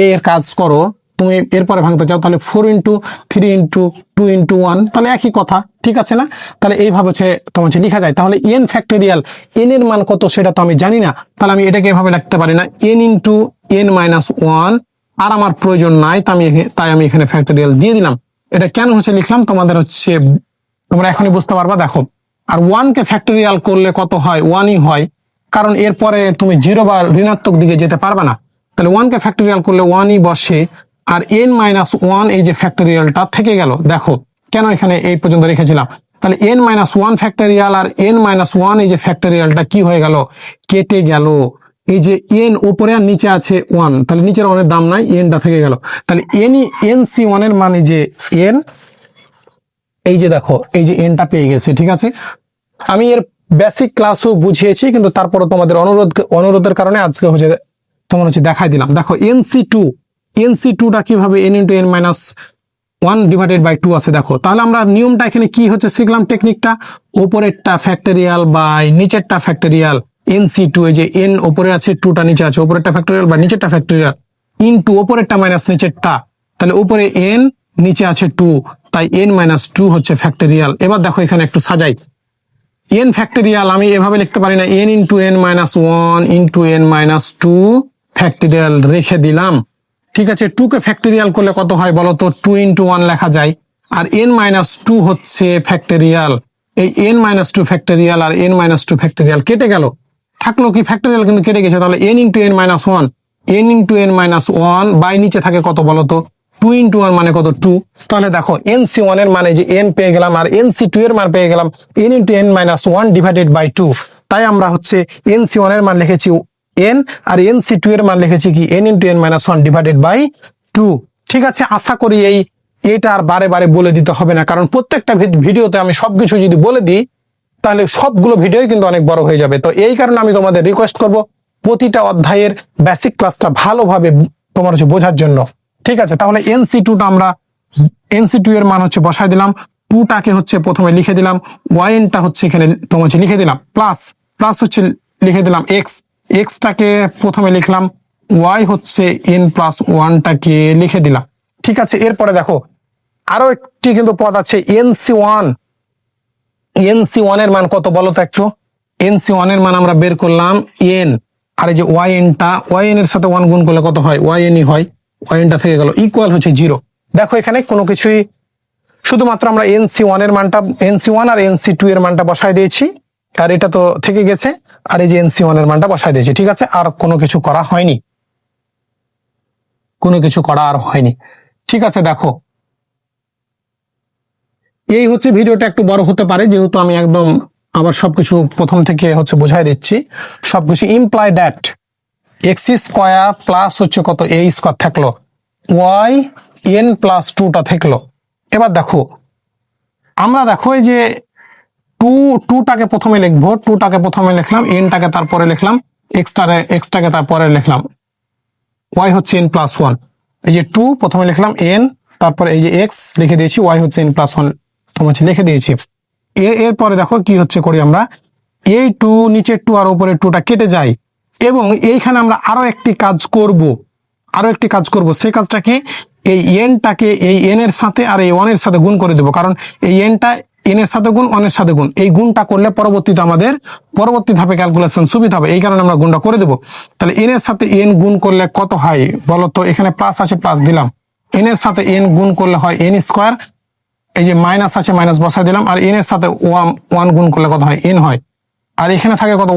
এর কাজ করো, তুমি এরপরে ভাঙতে চাও, তাহলে 4 ইন্টু 3 ইন্টু 2 ইন্টু 1, তাহলে একই কথা, ঠিক আছে না? তাহলে এইভাবে হচ্ছে তোমার লেখা যায়। তাহলে এন ফ্যাক্টরিয়াল, এন এর মান কত সেটা তো আমি জানি না, তাহলে আমি এটাকে এভাবে লিখতে পারি না, n into n minus one, আর আমার প্রয়োজন নাই, তাই আমি এখানে ফ্যাক্টরিয়াল দিয়ে দিলাম। এটা কেন হচ্ছে লিখলাম তোমাদের হচ্ছে তোমরা এখনই বুঝতে পারবা। দেখো আর 1 কে ফ্যাক্টরিয়াল করলে কত হয়, 1ই হয়, কারণ এরপরে তুমি 0 বা ঋণাত্মক দিকে যেতে পারবে না, তাহলে 1 কে ফ্যাক্টরিয়াল করলে 1ই বসে, আর n মাইনাস ওয়ান এই যে ফ্যাক্টরিয়ালটা থেকে গেল। দেখো কেন এখানে এই পর্যন্ত রেখেছিলাম, তাহলে n মাইনাস ওয়ান ফ্যাক্টরিয়াল আর n মাইনাস ওয়ান এই যে ফ্যাক্টরিয়ালটা কি হয়ে গেল, কেটে গেল। এই যে n উপরে আর নিচে আছে 1, তাহলে নিচের অনেক দাম নাই, nটা থেকে গেল, তাহলে NC1 এর মানে যে n, এই যে দেখো এই যে nটা পেয়ে গেছে। ঠিক আছে, আমি এর বেসিক ক্লাসও বুঝিয়েছি, কিন্তু তারপরে তোমাদের অনুরোধের কারণে আজকে হচ্ছে তোমার হচ্ছে দেখাই দিলাম। দেখো NC2টা কিভাবে n into n minus one divided by 2 আছে। দেখো তাহলে আমরা নিয়মটা এখানে কি হচ্ছে শিখলাম, টেকনিকটা উপরেরটা ফ্যাক্টরিয়াল বাই নিচেরটা ফ্যাক্টরিয়াল, NC2 এই যে n উপরে আছে 2টা নিচে আছে, উপরেরটা ফ্যাক্টরিয়াল বা নিচেরটা ফ্যাক্টরিয়াল ইনটু উপরেরটা মাইনাস নিচেরটা, তাহলে উপরে n নিচে আছে 2, তাই n মাইনাস 2 হচ্ছে ফ্যাক্টরিয়াল। এবার দেখো এখানে একটু সাজাই, n ফ্যাক্টরিয়াল আমি এভাবে লিখতে পারি না, n into n minus one into n minus 2 factorial রেখে দিলাম। ঠিক আছে, 2 কে ফ্যাক্টরিয়াল করলে কত হয় বলো তো, 2 ইন্টু 1 লেখা যায়, আর n মাইনাস 2 হচ্ছে ফ্যাক্টরিয়াল। এই n মাইনাস 2 ফ্যাক্টরিয়াল আর n মাইনাস 2 ফ্যাক্টরিয়াল কেটে গেল, থাকলো কি ফ্যাক্টরিয়াল কিন্তু কেটে গেছে, তাহলে n into n minus one, n into n minus one by নিচে থাকে কত বলো তো, 2 ইন্টু 1 মানে কত 2। তাহলে দেখো NC1 এর মানে যে n পেয়ে গেলাম, আর NC2 এর মান পেয়ে গেলাম n into n minus one divided by 2, তাই আমরা হচ্ছে NC1 এর মান লিখেছি n, আর NC2 এর মান লিখেছি কি n into n minus one divided by 2। ঠিক আছে, আশা করি এইটা আর বারে বারে বলে দিতে হবে না, কারণ প্রত্যেকটা ভিডিওতে আমি সবকিছু যদি বলে দিই তাহলে সবগুলো ভিডিও কিন্তু অনেক বড় হয়ে যাবে। তো এই কারণে আমি তোমাদের রিকোয়েস্ট করব প্রতিটা অধ্যায়ের বেসিক ক্লাসটা ভালোভাবে তোমার হচ্ছে বোঝার জন্য। ঠিক আছে, তাহলে NC2টা আমরা NC2 এর মান হচ্ছে বসাই দিলাম, 2টাকে হচ্ছে প্রথমে লিখে দিলাম, yn-টা হচ্ছে এখানে তোমার হচ্ছে লিখে দিলাম, প্লাস হচ্ছে লিখে দিলাম xটাকে প্রথমে লিখলাম, y হচ্ছে n প্লাস ওয়ানটাকে লিখে দিলাম। ঠিক আছে, এরপরে দেখো আরো একটি কিন্তু পদ আছে NC1 এর মান কত বলো তো একটু, NC1 এর মান আমরা বের করলাম n, আর এই যে yn-টা yn এর সাথে 1 গুণ করলে কত হয়, yn-ই হয়, yn-টা থেকে গেল ইকুয়াল হচ্ছে 0। দেখো এখানে কোনো কিছুই, শুধুমাত্র আমরা NC1 এর মানটা, NC1 আর NC2 এর মানটা বসাই দিয়েছি, আর এটা তো থেকে গেছে, আর এই যে NC1 এর মানটা বসাই দিয়েছি। ঠিক আছে, আর কোনো কিছু করা হয়নি, ঠিক আছে, দেখো এই হচ্ছে ভিডিওটা একটু বড় হতে পারে, যেহেতু আমি একদম আবার সবকিছু প্রথম থেকে হচ্ছে বোঝাই দিচ্ছি। সবকিছু imply that x square plus হচ্ছে কত a স্কোয়ার থাকলো, y n প্লাস 2টা থাকলো। এবার দেখো আমরা দেখো এই যে 2টাকে প্রথমে লিখবো, 2টাকে প্রথমে লিখলাম, nটাকে তারপরে লিখলাম, এক্সটাকে তারপরে লিখলাম, ওয়াই হচ্ছে এন প্লাস ওয়ান, এই যে টু প্রথমে লিখলাম এন, তারপরে এই যে এক্স লিখে দিয়েছি, ওয়াই হচ্ছে এন প্লাস ওয়ান তোমার হচ্ছে লিখে দিয়েছি। এরপরে দেখো কি হচ্ছে করি আমরা, এই টু নিচের টু আর উপরে টুটা কেটে যায়, এবং এইখানে আমরা আরো একটি কাজ করব, সেই কাজটা কি, এই এনটাকে এই এন এর সাথে আর এই ওয়ান এর সাথে গুণ করে দেবো, কারণ এই এনটা এন এর সাথে গুণ, ওয়ান এর সাথে গুণ, এই গুণটা করলে পরবর্তীতে আমাদের পরবর্তী ধাপে ক্যালকুলেশন সুবিধা হবে, এই কারণে আমরা গুণটা করে দেবো। তাহলে এন এর সাথে এন গুণ করলে কত হয় বলো তো, এখানে প্লাস আছে প্লাস দিলাম, এন এর সাথে এন গুণ করলে হয় এন স্কোয়ার, এই যে মাইনাস আছে মাইনাস বসাই দিলাম, আর এন এর সাথে ওয়ান গুণ করলে কত হয় এন হয়, আর এখানে থাকে কত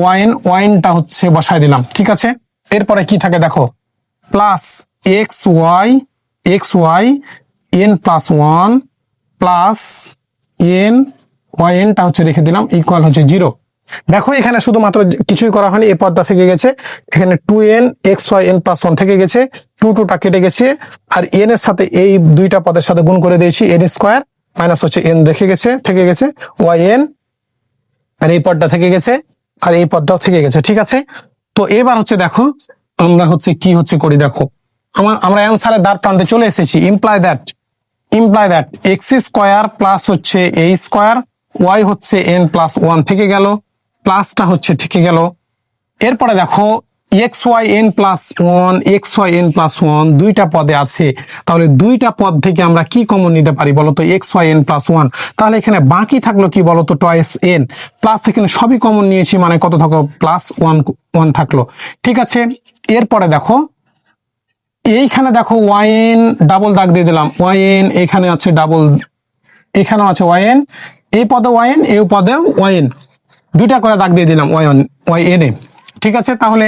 ওয়াইনটা হচ্ছে বসাই দিলাম, ঠিক আছে। এরপরে কি থাকে দেখো, plus x y N plus one plus n y এনটা হচ্ছে রেখে দিলাম ইকুয়াল হচ্ছে 0। দেখো এখানে শুধুমাত্র কিছুই করা হয়নি, এই পদটা থেকে গেছে, এখানে 2n xy n প্লাস 1 থেকে গেছে, 2টা কেটে গেছে, আর n এর সাথে এই দুইটা পদের সাথে গুণ করে দিয়েছি, n স্কোয়ার মাইনাস হচ্ছে n থেকে গেছে yn, আর এই পদটা থেকে গেছে, আর এই পদটাও থেকে গেছে, ঠিক আছে। তো এবার হচ্ছে দেখো আমরা হচ্ছে কি হচ্ছে করি, দেখো আমরা অ্যান্সারের দ্বার প্রান্তে চলে এসেছি। Imply that x square plus হচ্ছে এ স্কোয়ার ওয়াই হচ্ছে এন প্লাস ওয়ান থেকে গেল, প্লাসটা হচ্ছে থেকে গেল। এরপরে দেখো x y N plus one দুইটা পদে আছে, তাহলে দুইটা পদ থেকে আমরা কি কমন নিতে পারি বলতো, x y N plus one, তাহলে এখানে বাকি থাকলো কি বলতো, টয়েস এন প্লাস, এখানে সবই কমন নিয়েছি মানে কত থাকলো, প্লাস ওয়ান থাকলো, ঠিক আছে। এরপরে দেখো এইখানে দেখো ওয়াই এন ডাবল দাগ দিয়ে দিলাম, ওয়াই এন এখানে আছে ডাবল, এখানেও আছে ওয়াই এন, এই পদে ওয়াই এন, এই পদে ওয়াই এন, দুইটা করে দাগ দিয়ে দিলাম ওয়াই এন এ, ঠিক আছে। তাহলে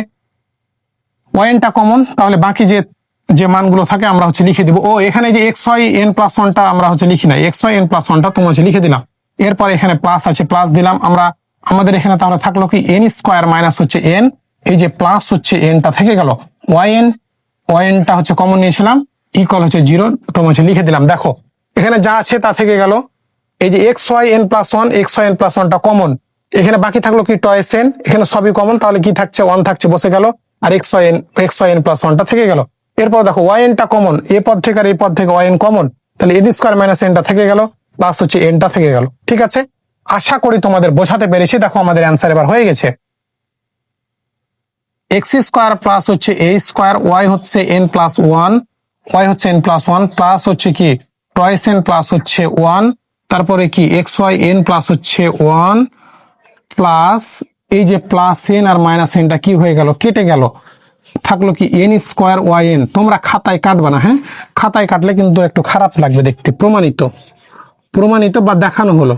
ওয়াই এনটা কমন, তাহলে বাকি যে মানগুলো থাকে আমরা হচ্ছে লিখে দিব। ও এখানে যে এক্স ওয়াই এন প্লাস ওয়ানটা আমরা হচ্ছে লিখি না, এক্স ওয়াই এন প্লাস ওয়ানটা তোমার হচ্ছে লিখে দিলাম। এরপর এখানে প্লাস আছে প্লাস দিলাম, আমাদের এখানে তাহলে থাকলো কি এন স্কোয়ার মাইনাস হচ্ছে এন, এই যে প্লাস হচ্ছে এনটা থেকে গেল, ওয়াই এনটা হচ্ছে কমন নিয়েছিলাম ইকুয়াল হচ্ছে 0, তোমার হচ্ছে লিখে দিলাম। দেখো এখানে যা আছে তা থেকে গেল, এই যে এক্স ওয়াই এন প্লাস ওয়ানটা কমন, এখানে বাকি থাকলো কি টয়েস এন, এখানে সবই কমন, তাহলে কি থাকছে ওয়ান থাকছে বসে গেল, আর এক্স ওয়াই এন প্লাস ওয়ানটা থেকে গেল। এরপর দেখো ওয়াই এনটা কমন, এ পদ থেকে আর এই পদ থেকে ওয়াই এন কমন, তাহলে এন স্কোয়ার মাইনাস এনটা থেকে গেল, প্লাস হচ্ছে এনটা থেকে গেল, ঠিক আছে। আশা করি তোমাদের বোঝাতে পেরেছি। দেখো আমাদের অ্যান্সার এবার হয়ে গেছে, এক্স স্কোয়ার প্লাস হচ্ছে এ স্কোয়ার ওয়াই হচ্ছে এন প্লাস ওয়ান প্লাস হচ্ছে কি টয়েস এন প্লাস হচ্ছে ওয়ান, তারপরে কি এক্স ওয়াই এন প্লাস হচ্ছে ওয়ান প্লাস এই যে প্লাস এন আর মাইনাস এনটা কি হয়ে গেল, কেটে গেল, থাকলো কি এন স্কোয়ার ওয়াই এন। তোমরা খাতায় কাটবা না, হ্যাঁ খাতায় কাটলে কিন্তু একটু খারাপ লাগবে দেখতে, প্রমাণিত বা দেখানো হলো,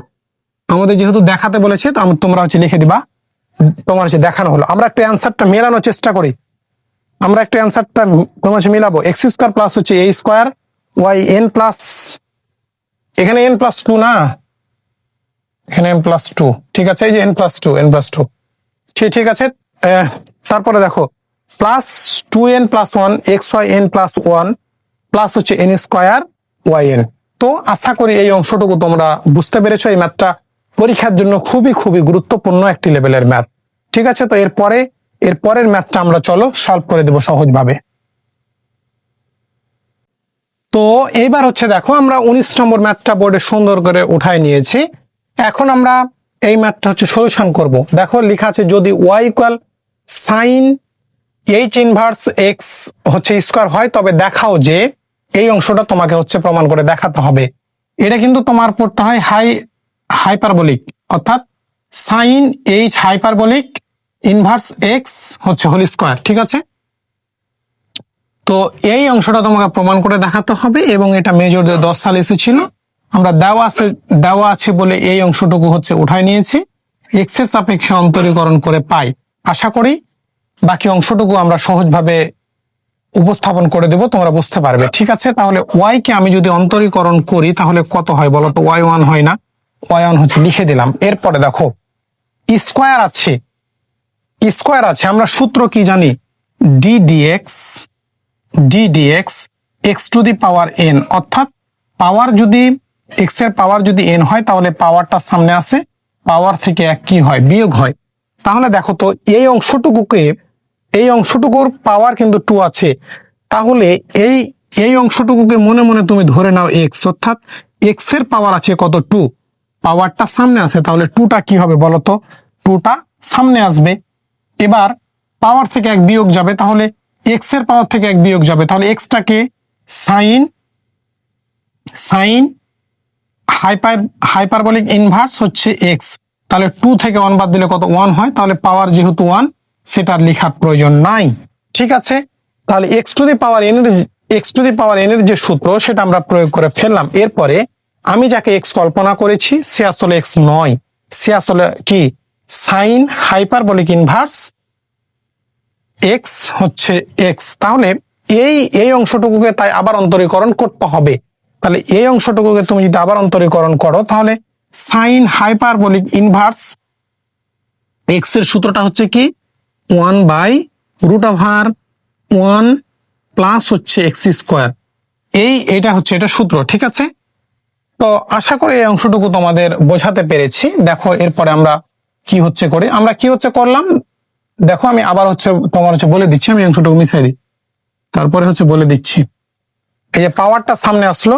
আমাদের যেহেতু দেখাতে বলেছে তো তোমরা হচ্ছে লিখে দিবা, তোমার হচ্ছে দেখানো হলো। আমরা একটু অ্যান্সারটা মেলানোর চেষ্টা করি, আমরা একটু অ্যান্সারটা তোমার হচ্ছে মিলাবো। এক্স স্কোয়ার প্লাস হচ্ছে a square Y N plus, এখানে এন প্লাস টু না, এখানে এন প্লাস টু, ঠিক আছে, এই যে এন প্লাস টু, ঠিক আছে। তারপরে দেখো plus 2n plus one x y N plus one plus হচ্ছে এন স্কোয়ার ওয়াই এন। তো আশা করি এই অংশটুকু তোমরা বুঝতে পেরেছো। এই ম্যাথটা পরীক্ষার জন্য খুবই গুরুত্বপূর্ণ একটি লেভেলের ম্যাথ, ঠিক আছে। তো এরপরের ম্যাথটা আমরা চলো সলভ করে দেবো সহজভাবে। তো এইবার হচ্ছে দেখো আমরা 19 নম্বর ম্যাথটা বোর্ডে সুন্দর করে উঠায় নিয়েছি। এখন আমরা এই ম্যাথটা হচ্ছে সলিউশন করব। দেখো লেখা আছে যদি y equal sine h inverse x হচ্ছে স্কোয়ার হয় তবে দেখাও যে, এই অংশটা তোমাকে হচ্ছে প্রমাণ করে দেখাতে হবে। এটা কিন্তু তোমার পড়তে হয় হাইপারবোলিক, অর্থাৎ sine h hyperbolic inverse x হচ্ছে হোল স্কোয়ার, ঠিক আছে। তো এই অংশটা তোমাকে প্রমাণ করে দেখাতে হবে, এবং এটা মেজর 10 সালে এসেছিল। আমরা দেওয়া আছে বলে এই অংশটুকু হচ্ছে উঠায় নিয়েছি, এক্স এর সাপেক্ষে অন্তরীকরণ করে পাই। আশা করি বাকি অংশটুকু আমরা সহজভাবে উপস্থাপন করে দেব, তোমরা বুঝতে পারবে, ঠিক আছে। তাহলে ওয়াই কে আমি যদি অন্তরীকরণ করি তাহলে কত হয় বলো তো, ওয়াই ওয়ান হয় না, ওয়াই ওয়ান হচ্ছে লিখে দিলাম। এরপরে দেখো স্কোয়ার আছে, আমরা সূত্র কি জানি, ddx x to the power N, অর্থাৎ পাওয়ার যদি এক্স এর পাওয়ার যদি এন হয় তাহলে পাওয়ারটা সামনে আসে, পাওয়ার থেকে এক কি হয়, বিয়োগ হয়। তাহলে দেখো তো এই অংশটুকুকে এই অংশটুকুর পাওয়ার কিন্তু 2 আছে, তাহলে এই এই অংশটুকুকে মনে মনে তুমি ধরে নাও এক্স, অর্থাৎ এক্স এর পাওয়ার আছে কত 2, পাওয়ারটা সামনে আছে, তাহলে 2টা কি হবে বলতো, 2টা সামনে আসবে। এবার পাওয়ার থেকে 1 বিয়োগ যাবে, তাহলে এক্স এর পাওয়ার থেকে 1 বিয়োগ যাবে, তাহলে এক্সটাকে সাইন সাইন হাইপারবলিক ইনভার্স হচ্ছে এক্স, তাহলে 2 থেকে 1 বাদ দিলে কত 1 হয়, তাহলে পাওয়ার যেহেতু 1 সেটার লেখার প্রয়োজন নাই। ঠিক আছে, তাহলে x to the power n এর যে সূত্র সেটা আমরা প্রয়োগ করে ফেললাম। এরপরে আমি যাকে এক্স কল্পনা করেছি সে আসলে এক্স নয়, সে আসলে কি সাইন হাইপারবলিক ইনভার্স এক্স হচ্ছে এক্স। তাহলে এই অংশটুকুকে তাই আবার অন্তরীকরণ করতে হবে। তাহলে এই অংশটুকুকে তুমি যদি আবার অন্তরীকরণ করো, তাহলে সাইন হাইপারবলিক ইনভার্স এক্স এর সূত্রটা হচ্ছে কি 1/√1 প্লাস হচ্ছে এক্স স্কোয়ার, এটা হচ্ছে এটা সূত্র। ঠিক আছে, তো আশা করি এই অংশটুকু তোমাদের বোঝাতে পেরেছি। দেখো এরপরে আমরা কি হচ্ছে করলাম, দেখো আমি আবার তোমার বলে দিচ্ছি, আমি অংশটুকু মিশাই দিই, তারপরে বলে দিচ্ছি। এই যে পাওয়ারটা সামনে আসলো,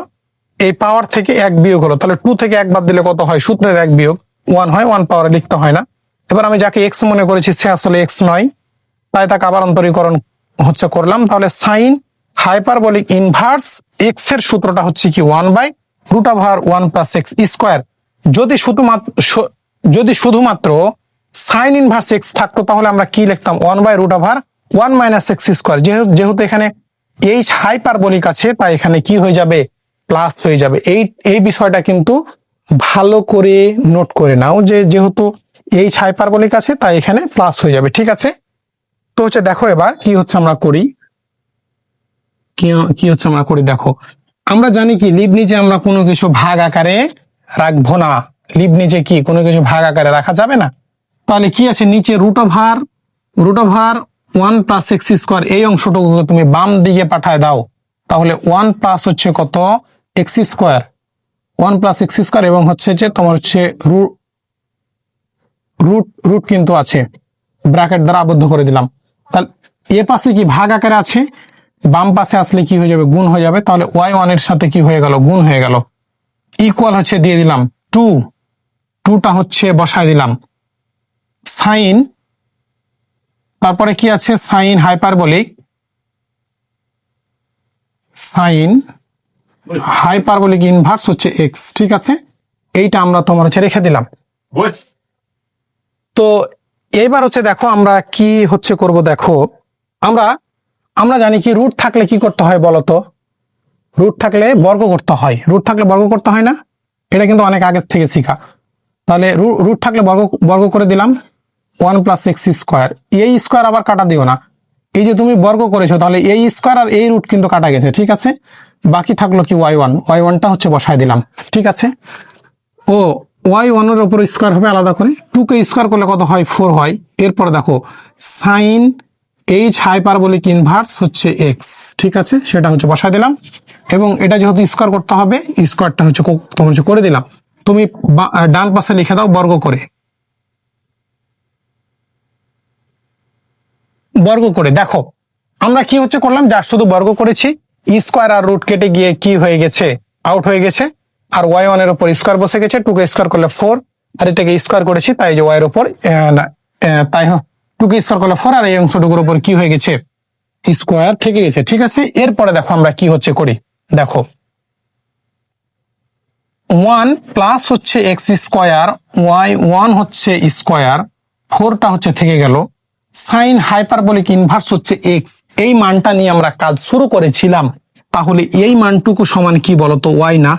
এই পাওয়ার থেকে 1 বিয়োগ হলো, তাহলে 2 থেকে 1 বাদ দিলে কত হয়, সূত্রের 1 বিয়োগ 1 হয়, 1 পাওয়ারে লিখতে হয় না। এবার আমি যাকে এক্স মনে করেছি সে আসলে এক্স নয়, তাই তাকে আবার অন্তরীকরণ করলাম। তাহলে সাইন হাইপারবলিক ইনভার্স এক্স এর সূত্রটা হচ্ছে কি 1/√1 প্লাস এক্স স্কোয়ার। যদি শুধুমাত্র সাইন ইনভার্স এক্স থাকতো তাহলে আমরা কি লিখতাম 1/√1 মাইনাস এক্স স্কোয়ার। যেহেতু এখানে এইচ হাইপারবলিক আছে তাই এখানে কি হয়ে যাবে, প্লাস হয়ে যাবে। এই বিষয়টা কিন্তু ভালো করে নোট করে নাও, যেহেতু এইচ হাইপারবলিক আছে তাই এখানে প্লাস হয়ে যাবে। ঠিক আছে, তো দেখো এবার কি আমরা করি, দেখো আমরা জানি কি লিবনিজে আমরা কোনো কিছু ভাগ আকারে রাখবো না, লিবনিজে কি কোনো কিছু ভাগ আকারে রাখা যাবে না। তাহলে কি আছে নিচে √1 প্লাস এক্স স্কোয়ার, এই অংশটুকু তুমি বাম দিকে পাঠায় দাও, তাহলে 1 প্লাস হচ্ছে কত x square, 1 plus x square, এবং তোমার রুট কিন্তু আছে, ব্র্যাকেট দ্বারা আবদ্ধ করে দিলাম। তাহলে এ পাশে কি ভাগ আকারে আছে, বাম পাশে আসলে কি হয়ে যাবে, গুণ হয়ে যাবে। তাহলে y1 এর সাথে কি হয়ে গেল, গুণ হয়ে গেল, ইকুয়াল দিয়ে দিলাম 2টা বসায় দিলাম, সাইন, তারপরে কি আছে সাইন হাইপারবলিক ইনভার্স হচ্ছে এক্স। ঠিক আছে, এইটা আমরা তোমার রেখে দিলাম। তো এইবার দেখো আমরা কি করব, দেখো আমরা জানি কি রুট থাকলে কি করতে হয় বলতো, রুট থাকলে বর্গ করতে হয়, না, এটা কিন্তু অনেক আগে থেকে শিখা। তাহলে রুট থাকলে বর্গ করে দিলাম 1 প্লাস এক্স স্কোয়ার, এই স্কোয়ার আবার কাটা দিও না, এই যে তুমি বর্গ করেছো তাহলে এই স্কোয়ার আর এই রুট কিন্তু কাটা গেছে। ঠিক আছে, বাকি থাকলো কি y1টা বসায় দিলাম। ঠিক আছে, ও y1 এর উপর স্কোয়ার হবে আলাদা করে, 2 কে স্কোয়ার করলে কত হয় 4 হয়। এরপর দেখো সাইন এইচ হাইপারবলিক ইনভার্স হচ্ছে এক্স। ঠিক আছে, সেটা বসায় দিলাম, এবং এটা যেহেতু স্কোয়ার করতে হবে স্কোয়ারটা তোমার করে দিলাম। তুমি ডান পাশে লিখে দাও বর্গ করে, দেখো আমরা কি করলাম, যার শুধু বর্গ করেছি, স্কোয়ার আর রুট কেটে গিয়ে কি হয়ে গেছে, আউট হয়ে গেছে, আর y1 এর উপর স্কোয়ার বসে গেছে, 2 কে স্কোয়ার করলে 4, আর এটাকে স্কোয়ার করেছি তাই যে y এর উপর তাই 2 কে স্কোয়ার করলে 4, আর এই অংশটুকুর উপর কি হয়ে গেছে, স্কোয়ার থেকে গেছে। ঠিক আছে, এরপরে দেখো আমরা কি করি, দেখো 1 plus x square, y1 square, 4টা থেকে গেল, সাইন হাইপারবলিক ইনভার্স এক্স, এই মানটা নিয়ে আমরা কাজ শুরু করেছিলাম। তাহলে এই মানটুকু সমান কি বলতো, y না,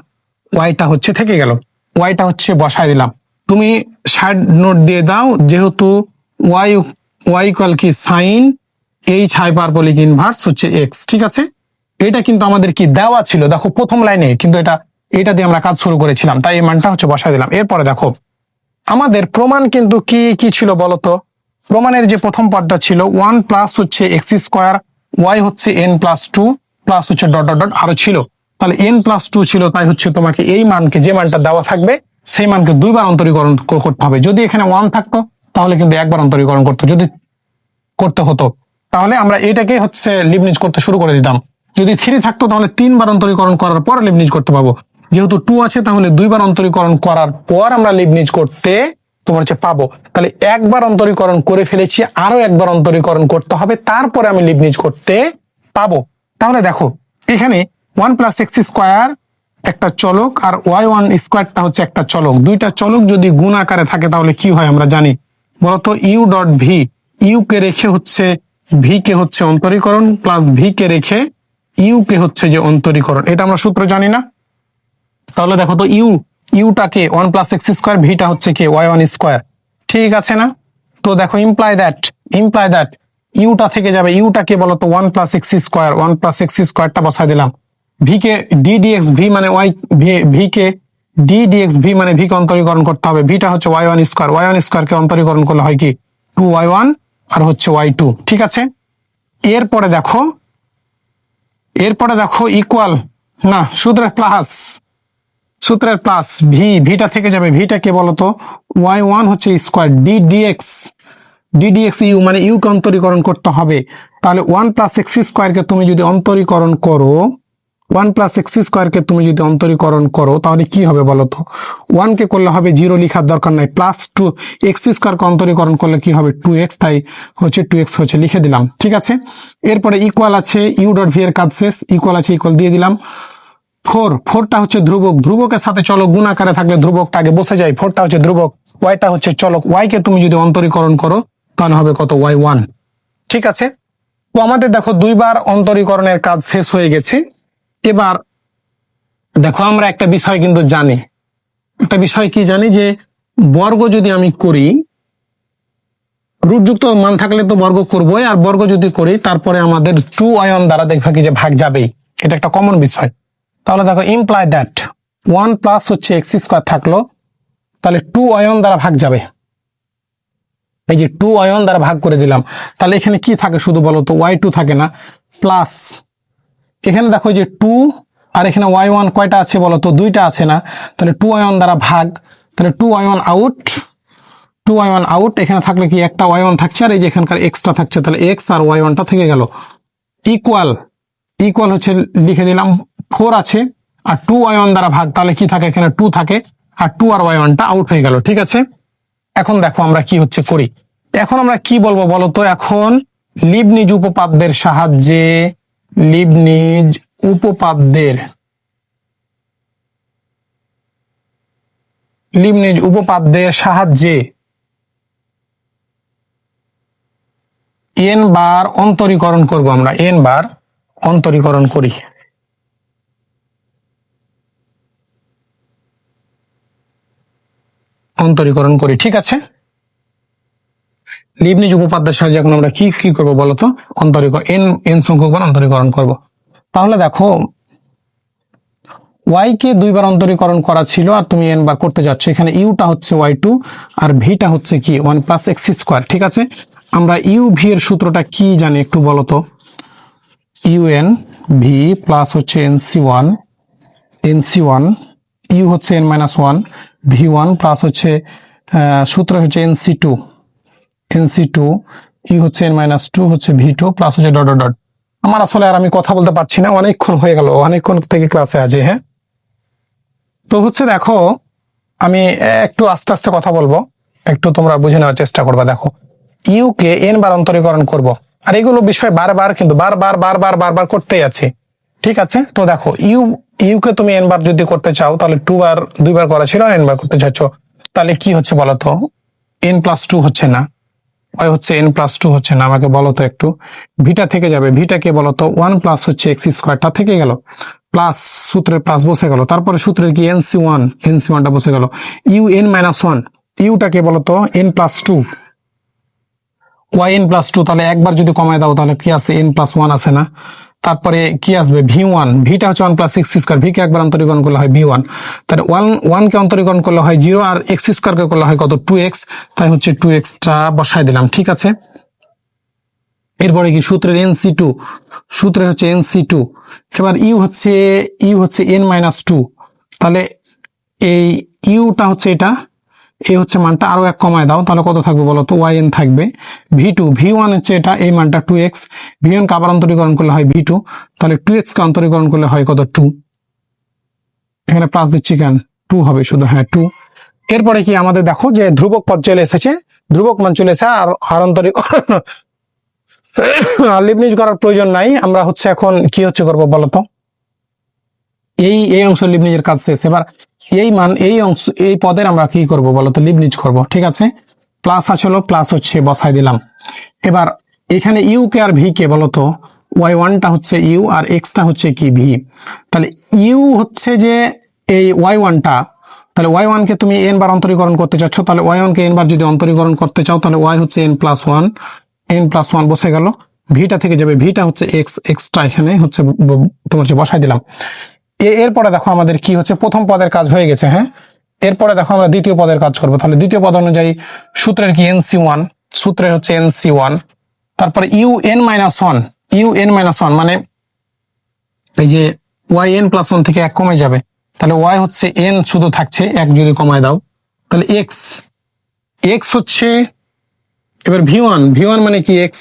yটা থেকে গেল, yটা বসায় দিলাম। তুমি সাইড নোট দিয়ে দাও, যেহেতু y ইকুয়াল কি sine h hyperbolic inverse x. ঠিক আছে, এটা কিন্তু আমাদের কি দেওয়া ছিল, দেখো প্রথম লাইনে কিন্তু এটা দিয়ে আমরা কাজ শুরু করেছিলাম, তাই এই মানটা বসায় দিলাম। এরপরে দেখো আমাদের প্রমাণ কিন্তু কি ছিল বলতো, প্রমাণের যে প্রথম পদটা ছিল 1 plus x square, y n+2 plus dot dot dot আরো ছিল, তাহলে n+2 ছিল, তাই তোমাকে এই মানকে, যে মানটা দেওয়া থাকবে সেই মানকে 2 বার অন্তরীকরণ করতে হবে। যদি এখানে 1 থাকতো তাহলে কিন্তু একবার অন্তরীকরণ করতে হতো। তাহলে আমরা এটাকে হচ্ছে লিবনিজ করতে শুরু করে দিতাম। যদি 3 থাকতো তাহলে 3 বার অন্তরীকরণ করার পর লিবনিজ করতে পাবো। যেহেতু 2 আছে তাহলে 2 বার অন্তরীকরণ করার পর আমরা লিবনিজ করতে তোমার হচ্ছে পাবো। তাহলে একবার অন্তরীকরণ করে ফেলেছি, আরো একবার অন্তরীকরণ করতে হবে, তারপরে আমি লিবনিজ করতে পাবো। তাহলে দেখো এখানে 1 + x² একটা চলক আর y1² হচ্ছে একটা চলক। দুইটা চলক যদি গুণ আকারে থাকে তাহলে কি হয় আমরা জানি, বলতো u.v, ইউ কে রেখে হচ্ছে ভি কে হচ্ছে অন্তরীকরণ, প্লাস ভি কে রেখে ইউ কে হচ্ছে যে অন্তরীকরণ। এটা আমরা সূত্র জানি না। তাহলে দেখো তো ইউটাকে 1 + x², ভিটা হচ্ছে কি y1², ঠিক আছে না? তো দেখো ইমপ্লাই দ্যাট ইউটা থেকে যাবে, ইউটাকে বলতো 1 + x², 1 + x²টা বসাই দিলাম। ভি কে ডি ডিএক্স ভি মানে ওয়াই, ভি কে ডি ডিএক্স ভি মানে ভি কে অন্তরীকরণ করতে হবে। ভিটা হচ্ছে y1², কে অন্তরীকরণ করলে হয় কি 2y1 আর হচ্ছে y2, ঠিক আছে? এরপরে দেখো ইকুয়াল না, সূত্রের প্লাস ভিটা থেকে যাবে, ভিটা কে বলতো y1 হচ্ছে স্কোয়ার ডিডিএক্স ইউ মানে ইউ কে অন্তরীকরণ করতে হবে। তাহলে 1 + x² কে তুমি যদি অন্তরীকরণ করো, 1 + x² কে তুমি যদি অন্তরীকরণ করো তাহলে কি হবে বলতো? 1 কে করলে হবে 0, লিখার দরকার নাই। +2 x² কে অন্তরীকরণ করলে কি হবে 2x, তাই হচ্ছে 2x হচ্ছে লিখে দিলাম, ঠিক আছে? এরপরে ইকুয়াল আছে u.v এর কাজ শেষ, ইকুয়াল আছে, ইকুয়াল দিয়ে দিলাম। 4টা হচ্ছে ধ্রুবকের সাথে চলক গুণ আকারে থাকলে ধ্রুবকটা আগে বসে যায়। 4টা হচ্ছে ধ্রুবক, ওয়াইটা হচ্ছে চলক, ওয়াই কে তুমি যদি অন্তরীকরণ করো তাহলে হবে কত y1, ঠিক আছে? তো আমাদের দেখো 2 বার অন্তরীকরণের কাজ শেষ হয়ে গেছে। এবার দেখো আমরা একটা বিষয় কিন্তু জানি, একটা বিষয় কি জানি, যে বর্গ যদি আমি করি, রুটযুক্ত মান থাকলে তো বর্গ করবোই, আর বর্গ যদি করি তারপরে আমাদের 2y1 দ্বারা দেখবা কি যে ভাগ যাবেই, এটা একটা কমন বিষয়। তাহলে দেখো ইমপ্লাই দ্যাট 1 + হচ্ছে x² থাকলো, তাহলে 2y1 দ্বারা ভাগ যাবে। এই যে 2y1 দ্বারা ভাগ করে দিলাম, তাহলে এখানে কি থাকে শুধু বলো তো, y2 থাকে না, প্লাস এখানে দেখো যে 2 আর এখানে y1 কয়টা আছে বলো তো, 2টা আছে না? তাহলে 2y1 দ্বারা ভাগ, তাহলে 2y1 আউট, এখানে থাকলে কি একটা y1 থাকছে, আর এই যে এখানকার এক্সট্রা থাকছে, তাহলে x আর y1টা থেকে গেল। ইকুয়াল হচ্ছে লিখে দিলাম, 4 আছে আর 2y1 দ্বারা ভাগ, তাহলে কি থাকে এখানে 2 থাকে, আর 2 আর y1টা আউট হয়ে গেল, ঠিক আছে? এখন দেখো আমরা কি হচ্ছে করি, এখন আমরা কি বলবো বলতো, এখন লিবনিজ উপপাদ্যের সাহায্যে, লিবনিজ উপপাদ্যের সাহায্যে n বার অন্তরীকরণ করব। আমরা n বার অন্তরীকরণ করি, ঠিক আছে? লিবনিজ উপপাদ্যের সাহায্যে এখন আমরা কি করব বলতো, n সংখ্যক বার অন্তরীকরণ করব। তাহলে দেখো y কে 2 বার অন্তরীকরণ করা ছিল আর তুমি n বার করতে যাচ্ছ, এখানে ইউটা হচ্ছে y2 আর ভিটা হচ্ছে কি 1 + x², ঠিক আছে? আমরা u_v এর সূত্রটা কি জানি একটু বলো তো, un_v প্লাস হচ্ছে nc1 ইউ হচ্ছে n-1 v1 প্লাস হচ্ছে সূত্র হচ্ছে nc2 ইউ হচ্ছে n-2 হচ্ছে v2 প্লাস হচ্ছে ডট ডট ডট। আমার আসলে আর আমি কথা বলতে পারছি না, অনেকক্ষণ হয়ে গেল, অনেকক্ষণ থেকে ক্লাসে আছে। হ্যাঁ, তো হচ্ছে দেখো আমি একটু আস্তে আস্তে কথা বলবো, একটু তোমরা বুঝে নেওয়ার চেষ্টা করবা। দেখো ইউ কে n বার অন্তরীকরণ করব, আর এগুলো বিষয় বারবার কিন্তু বারবার করতেই আছে, ঠিক আছে? তো দেখো ইউ কে তুমি n বার যদি করতে চাও তাহলে 2 বার করা ছিল, আর n বার করতে চাচ্ছ, তাহলে কি হচ্ছে বলতো, n+2 হচ্ছে না, y হচ্ছে n+2 হচ্ছে না, আমাকে বলো তো একটু। ভিটা থেকে যাবে, ভিটাকে বলো তো 1 প্লাস হচ্ছে x²টা থেকে গেল, প্লাস সূত্রের প্লাস বসে গেল, তারপরে সূত্রের কি nc1টা বসে গেল, un-1 ইউটাকে বলো তো n+2 yn+2, তাহলে একবার যদি কমায় দাও তাহলে কি আছে n+1 আছে না? তারপরে কি আসবে v1, ভিটা হচ্ছে 1 + x², ভি কে একবার অন্তরীকরণ করলে হয় v1, তাহলে 1 কে অন্তরীকরণ করলে হয় 0, আর x² কে করলে হয় কত 2x, তাই হচ্ছে 2xটা বসাই দিলাম, ঠিক আছে? এরপরে কি সূত্রের হচ্ছে nc2, এবার ইউ হচ্ছে n-2, তাহলে এই ইউটা হচ্ছে এটা, এই হচ্ছে মানটা, আরো এক কমায় দাও, তাহলে কত থাকবে বলো তো, ওয়াই এন থাকবে। ভি ওয়ান হচ্ছে এটা, এই মানটা 2x, ভি ওয়ান কে আবার অন্তরীকরণ করলে হয় ভি2, তাহলে 2x কে অন্তরীকরণ করলে হয় কত, 2। এখানে প্লাস দিচ্ছি কেন, 2 হবে শুধু, হ্যাঁ 2। এরপরে কি আমাদের দেখো যে ধ্রুবক পদ চলে এসেছে, ধ্রুবক মান চলে এসেছে, আর অন্তরীকরণ লিবনিজ করার প্রয়োজন নাই। আমরা হচ্ছে এখন কি হচ্ছে করবো বলতো, এই অংশ লিবনিজের কাজ শেষ। এবার এই মান, এই অংশ, এই পদের আমরা কি করব বলতো, লিবনিজ করব। ঠিক আছে, প্লাস আসলো, প্লাস হচ্ছে বসাই দিলাম। এবার এখানে you K R V K বলতো, ওয়াই ওয়ানটা হচ্ছে ইউ আর এক্সটা হচ্ছে কি ভি। তাহলে ইউ হচ্ছে যে এই ওয়াই ওয়ানটা, তাহলে ওয়াই ওয়ানকে তুমি এন বার অন্তরীকরণ করতে চাচ্ছ, তাহলে ওয়াই ওয়ানকে এন বার যদি অন্তরীকরণ করতে চাও, তাহলে ওয়াই হচ্ছে n+1 বসে গেল, ভিটা থেকে যাবে, ভিটা হচ্ছে এক্স, এক্সটা এখানে হচ্ছে তোমার হচ্ছে বসাই দিলাম। এরপরে দেখো আমাদের কি হচ্ছে, প্রথম পদের কাজ হয়ে গেছে, হ্যাঁ। এরপরে দেখো আমরা দ্বিতীয় পদের কাজ করবো। তাহলে দ্বিতীয় পদ অনুযায়ী সূত্রের কি NC1, সূত্রের হচ্ছে NC1, তারপরে UN-1 মানে এই যে yn+1 থেকে 1 কমে যাবে, তাহলে y হচ্ছে n শুধু থাকছে, 1 যদি কমায় দাও তাহলে x হচ্ছে, এবার ভি ওয়ান মানে কি x,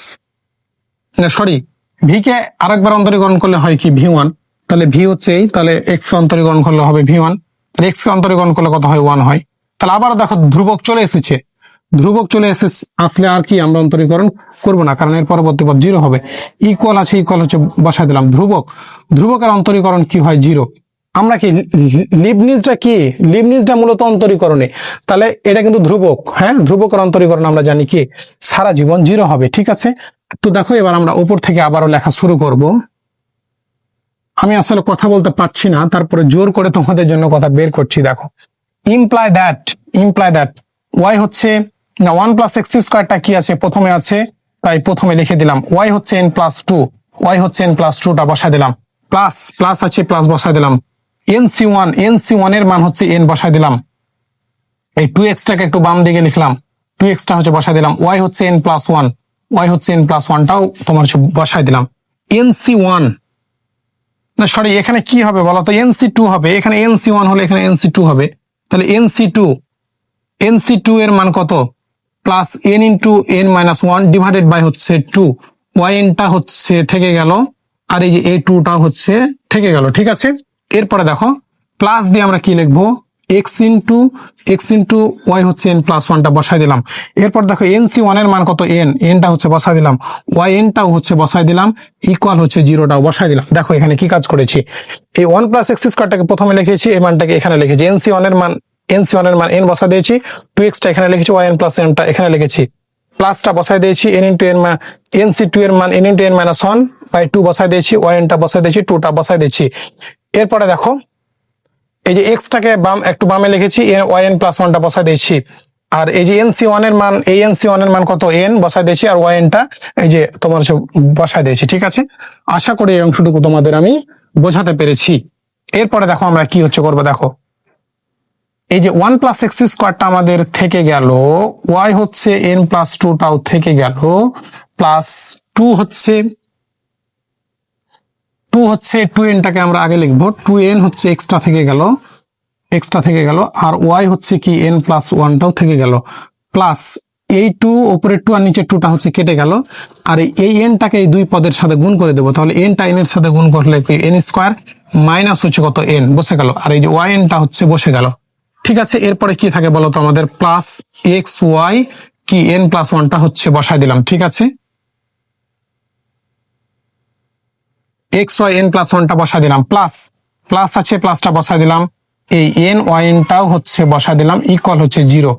না সরি, ভি কে আরেকবার অন্তরীকরণ করলে হয় কি ভি1, তাহলে ভি হচ্ছে এই, তাহলে এক্স কে অন্তরীকরণ করলে হবে ভি1, তাহলে এক্স কে অন্তরীকরণ করলে কত হয়, 1 হয়। তাহলে আবার দেখো ধ্রুবক চলে এসেছে, আসলে আর কি আমরা অন্তরীকরণ করব না, কারণ এর পরবর্তী পদ 0 হবে। ইকুয়াল আছে, ইকুয়াল হচ্ছে বসাই দিলাম, ধ্রুবকের অন্তরীকরণ কি হয়, 0। আমরা কি লিবনিজটা মূলত অন্তরীকরণে, তাহলে এটা কিন্তু ধ্রুবক, হ্যাঁ, ধ্রুবকের অন্তরীকরণ আমরা জানি কি সারা জীবন 0 হবে। ঠিক আছে, তো দেখো এবার আমরা উপর থেকে আবারও লেখা শুরু করব। আমি আসলে কথা বলতে পারছি না, তারপরে জোর করে তোমাদের জন্য কথা বের করছি। দেখো, ইমপ্লাই দ্যাট ওয়াই হচ্ছে না, 1+x² কি আছে, প্রথমে আছে, তাই প্রথমে লিখে দিলাম। ওয়াই হচ্ছে n+2টা বসাই দিলাম, প্লাস আছে, প্লাস বসাই দিলাম। NC1 এর মান হচ্ছে n বসাই দিলাম। এই 2x টাকে একটু বাম দিকে লিখলাম, 2x টা হচ্ছে বসাই দিলাম। ওয়াই হচ্ছে n+1টাও তোমার বসাই দিলাম। NC1 না সরি, এখানে কি হবে বলতো, NC2 হবে, এখানে NC1 হলে এখানে NC2 হবে, তাহলে NC2 এর মান কত, প্লাস n×n-1 ডিভাইডেড বাই হচ্ছে 2, yn-টা হচ্ছে থেকে গেল, আর এই যে a2টা হচ্ছে থেকে গেল। ঠিক আছে, এরপরে দেখো প্লাস দিয়ে আমরা কি লিখবো, x হচ্ছে n+1টা বসাই দিলাম। এরপর দেখো NC1 এর মান কত, n-টা হচ্ছে বসাই দিলাম, yn-টাও হচ্ছে বসাই দিলাম, ইকুয়াল হচ্ছে 0টাও বসাই দিলাম। দেখো এখানে কি কাজ করেছি, এই 1+x² প্রথমে লিখেছি, এই মানটাকে এখানে লিখেছি, NC1 এর মান n বসা দিয়েছি, 2x-টা এখানে লিখেছি, yn+n-টা এখানে লিখেছি, প্লাসটা বসাই দিয়েছি, NC2 এর মান n×n-1/2 বসাই দিয়েছি, yn-টা বসাই দিয়েছি, 2টা বসাই দিয়েছি। এরপরে দেখো এই যে x-টাকে একটু বামে লিখেছি, yn+1টা বসাই দিয়েছি, আর এই যে NC1 এর মান কত, n বসাই দিয়েছি, আর yn-টা এই যে তোমার বসাই দিয়েছি। ঠিক আছে, আশা করি এই অংশটুকু তোমাদের আমি বোঝাতে পেরেছি। এরপরে দেখো আমরা কি হচ্ছে করবো, দেখো এই যে 1+x² আমাদের থেকে গেল, y হচ্ছে n+2টাও থেকে গেল, প্লাস 2 হচ্ছে 2n-টাকে আমরা আগে লিখবো, 2n হচ্ছে এক্সট্রা থেকে গেল, আর y হচ্ছে কি n+1টাও থেকে গেল, প্লাস এই 2 উপরে 2 আর নিচে 2টা হচ্ছে কেটে গেল, আর এই n-টাকে এই দুই পদের সাথে গুণ করে দেবো, তাহলে n-টা n এর সাথে গুণ করলে কি n² মাইনাস হচ্ছে কত, n বসে গেল, আর এই যে yn-টা হচ্ছে বসে গেল। ঠিক আছে, এরপরে কি থাকে বলতো, আমাদের প্লাস xy কি n+1টা হচ্ছে বসাই দিলাম। ঠিক আছে, xy n+1টা বসাই দিলাম, প্লাস আছে, প্লাসটা বসাই দিলাম, এই yn-টাও হচ্ছে বসাই দিলাম, ইকুয়াল হচ্ছে 0।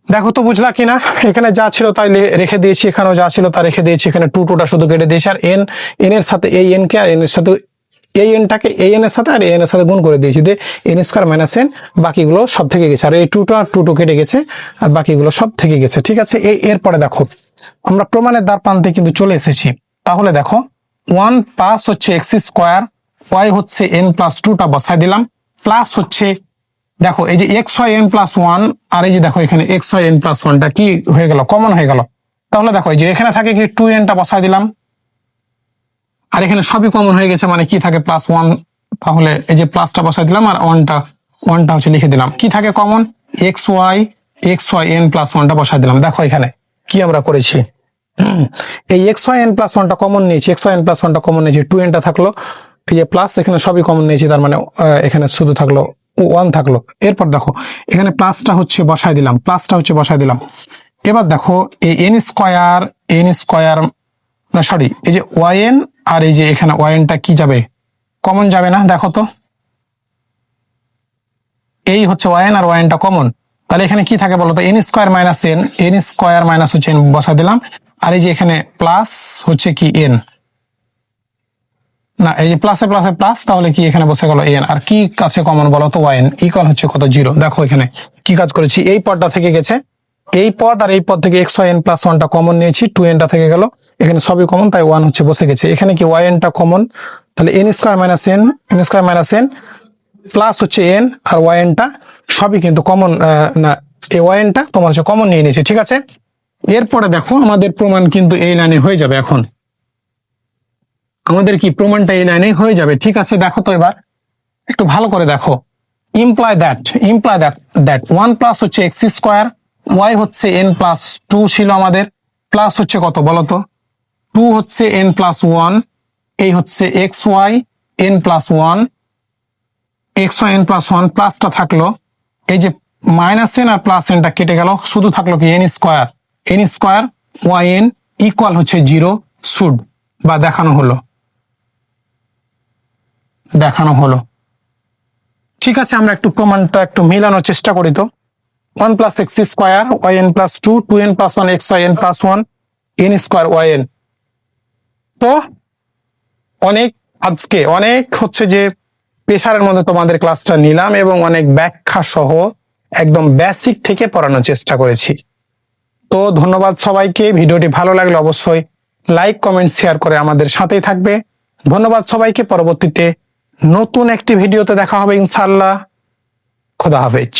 দেখো তো বুঝলা কিনা, এখানে যা ছিল তাই রেখে দিয়েছি, এখানেও যা ছিল তা রেখে দিয়েছি, এখানে 2টা শুধু কেটে দিয়েছি, আর n এর সাথে এই n কে আর n এর সাথে এই n-টাকে এই n এর সাথে আর n এর সাথে গুণ করে দিয়েছি, দিয়ে n² - n, বাকিগুলো সব থেকে গেছে, আর এই 2 কেটে গেছে, আর বাকিগুলো সব থেকে গেছে। ঠিক আছে, এরপরে দেখো আমরা প্রমাণের দ্বার প্রান্তে কিন্তু চলে এসেছি। তাহলে দেখো 1 প্লাস হচ্ছে x², y হচ্ছে n+2টা বসাই দিলাম, প্লাস হচ্ছে দেখো এই যে xy n+1, আর এই যে দেখো এখানে xy n+1টা কি হয়ে গেল, কমন হয়ে গেল। তাহলে দেখো এই যে এখানে থাকে কি 2n-টা বসাই দিলাম, আর এখানে সবই কমন হয়ে গেছে, মানে কি থাকে +1, তাহলে এই যে প্লাসটা বসাই দিলাম, আর 1টা হচ্ছে লিখে দিলাম। কি থাকে common, x y N plus ওয়ানটা বসাই দিলাম। দেখো এখানে কি আমরা করেছি, এই এক্স ওয়াই এন প্লাস ওয়ানটা কমন নিয়েছি, এক্স ওয়াই এন প্লাস ওয়ানটা কমন নিয়েছি, টু এনটা থাকলো, এই যে প্লাস এখানে সবই কমন নিয়েছি, তার মানে এখানে শুধু থাকলো ওয়ান থাকলো। এরপর দেখো এখানে প্লাসটা হচ্ছে বসাই দিলাম। এবার দেখো এই এন স্কোয়ার না সরি, এই যে ওয়াই এন আর এই যে এখানে ওয়াই এনটা কি যাবে, কমন যাবে না? দেখো তো, এই হচ্ছে ওয়াই এন আর ওয়াই এনটা কমন, তাহলে এখানে কি থাকে বলতো, এন স্কোয়ার মাইনাস হচ্ছে এন বসাই দিলাম, আর এই যে এখানে প্লাস হচ্ছে কি এন, না এই যে প্লাসে প্লাস, তাহলে কি এখানে বসে গেল এন, আর কি কাছে কমন বলো তো, ওয়াই এন ইকুয়াল হচ্ছে কত, 0। দেখো এখানে কি কাজ করেছি, এই পদটা থেকে গেছে, এই পদ আর এই পদ থেকে এক্স ওয়াই এন প্লাস ওয়ানটা কমন নিয়েছি, টু এনটা থেকে গেল, এখানে সবই কমন, তাই ওয়ান হচ্ছে বসে গেছে। এখানে কি ওয়াই এনটা কমন, তাহলে N square minus N plus হচ্ছে এন আর ওয়াই এনটা সবই কিন্তু কমন, না এই ওয়াই এনটা তোমার হচ্ছে কমন নিয়ে নিয়েছে, ঠিক আছে। এরপরে দেখো আমাদের প্রমাণ কিন্তু এই লাইনে হয়ে যাবে, এখন আমাদের কি প্রমাণটা এই লাইনে হয়ে যাবে, ঠিক আছে। দেখো তো এবার একটু ভালো করে দেখো, ইমপ্লাই দ্যাট ওয়ান প্লাস হচ্ছে এক্স স্কোয়ার, ওয়াই হচ্ছে এন প্লাস টু ছিল আমাদের, প্লাস হচ্ছে কত বলতো, টু হচ্ছে এন প্লাস ওয়ান, এই হচ্ছে x y N plus one, x y N plus one, প্লাসটা থাকলো, এই যে মাইনাস এন আর প্লাস এনটা কেটে গেল, শুধু থাকলো কি n square Y n equal হচ্ছে 0, শুড বা দেখানো হলো, ঠিক আছে। আমরা একটু প্রমাণটা একটু মিলানোর চেষ্টা করি তো, one plus x square Y N plus two, two n plus one x y N plus one, n square Y n. তো আজকে অনেক হচ্ছে যে প্রেসারের মধ্যে তোমাদের ক্লাসটা নিলাম এবং অনেক ব্যাখ্যা সহ একদম বেসিক থেকে পড়ানোর চেষ্টা করেছি। তো ধন্যবাদ সবাইকে, ভিডিওটি ভালো লাগলে অবশ্যই লাইক কমেন্ট শেয়ার করে আমাদের সাথেই থাকবে। ধন্যবাদ সবাইকে, পরবর্তীতে নতুন একটি ভিডিওতে দেখা হবে ইনশাআল্লাহ। খোদা হাফেজ।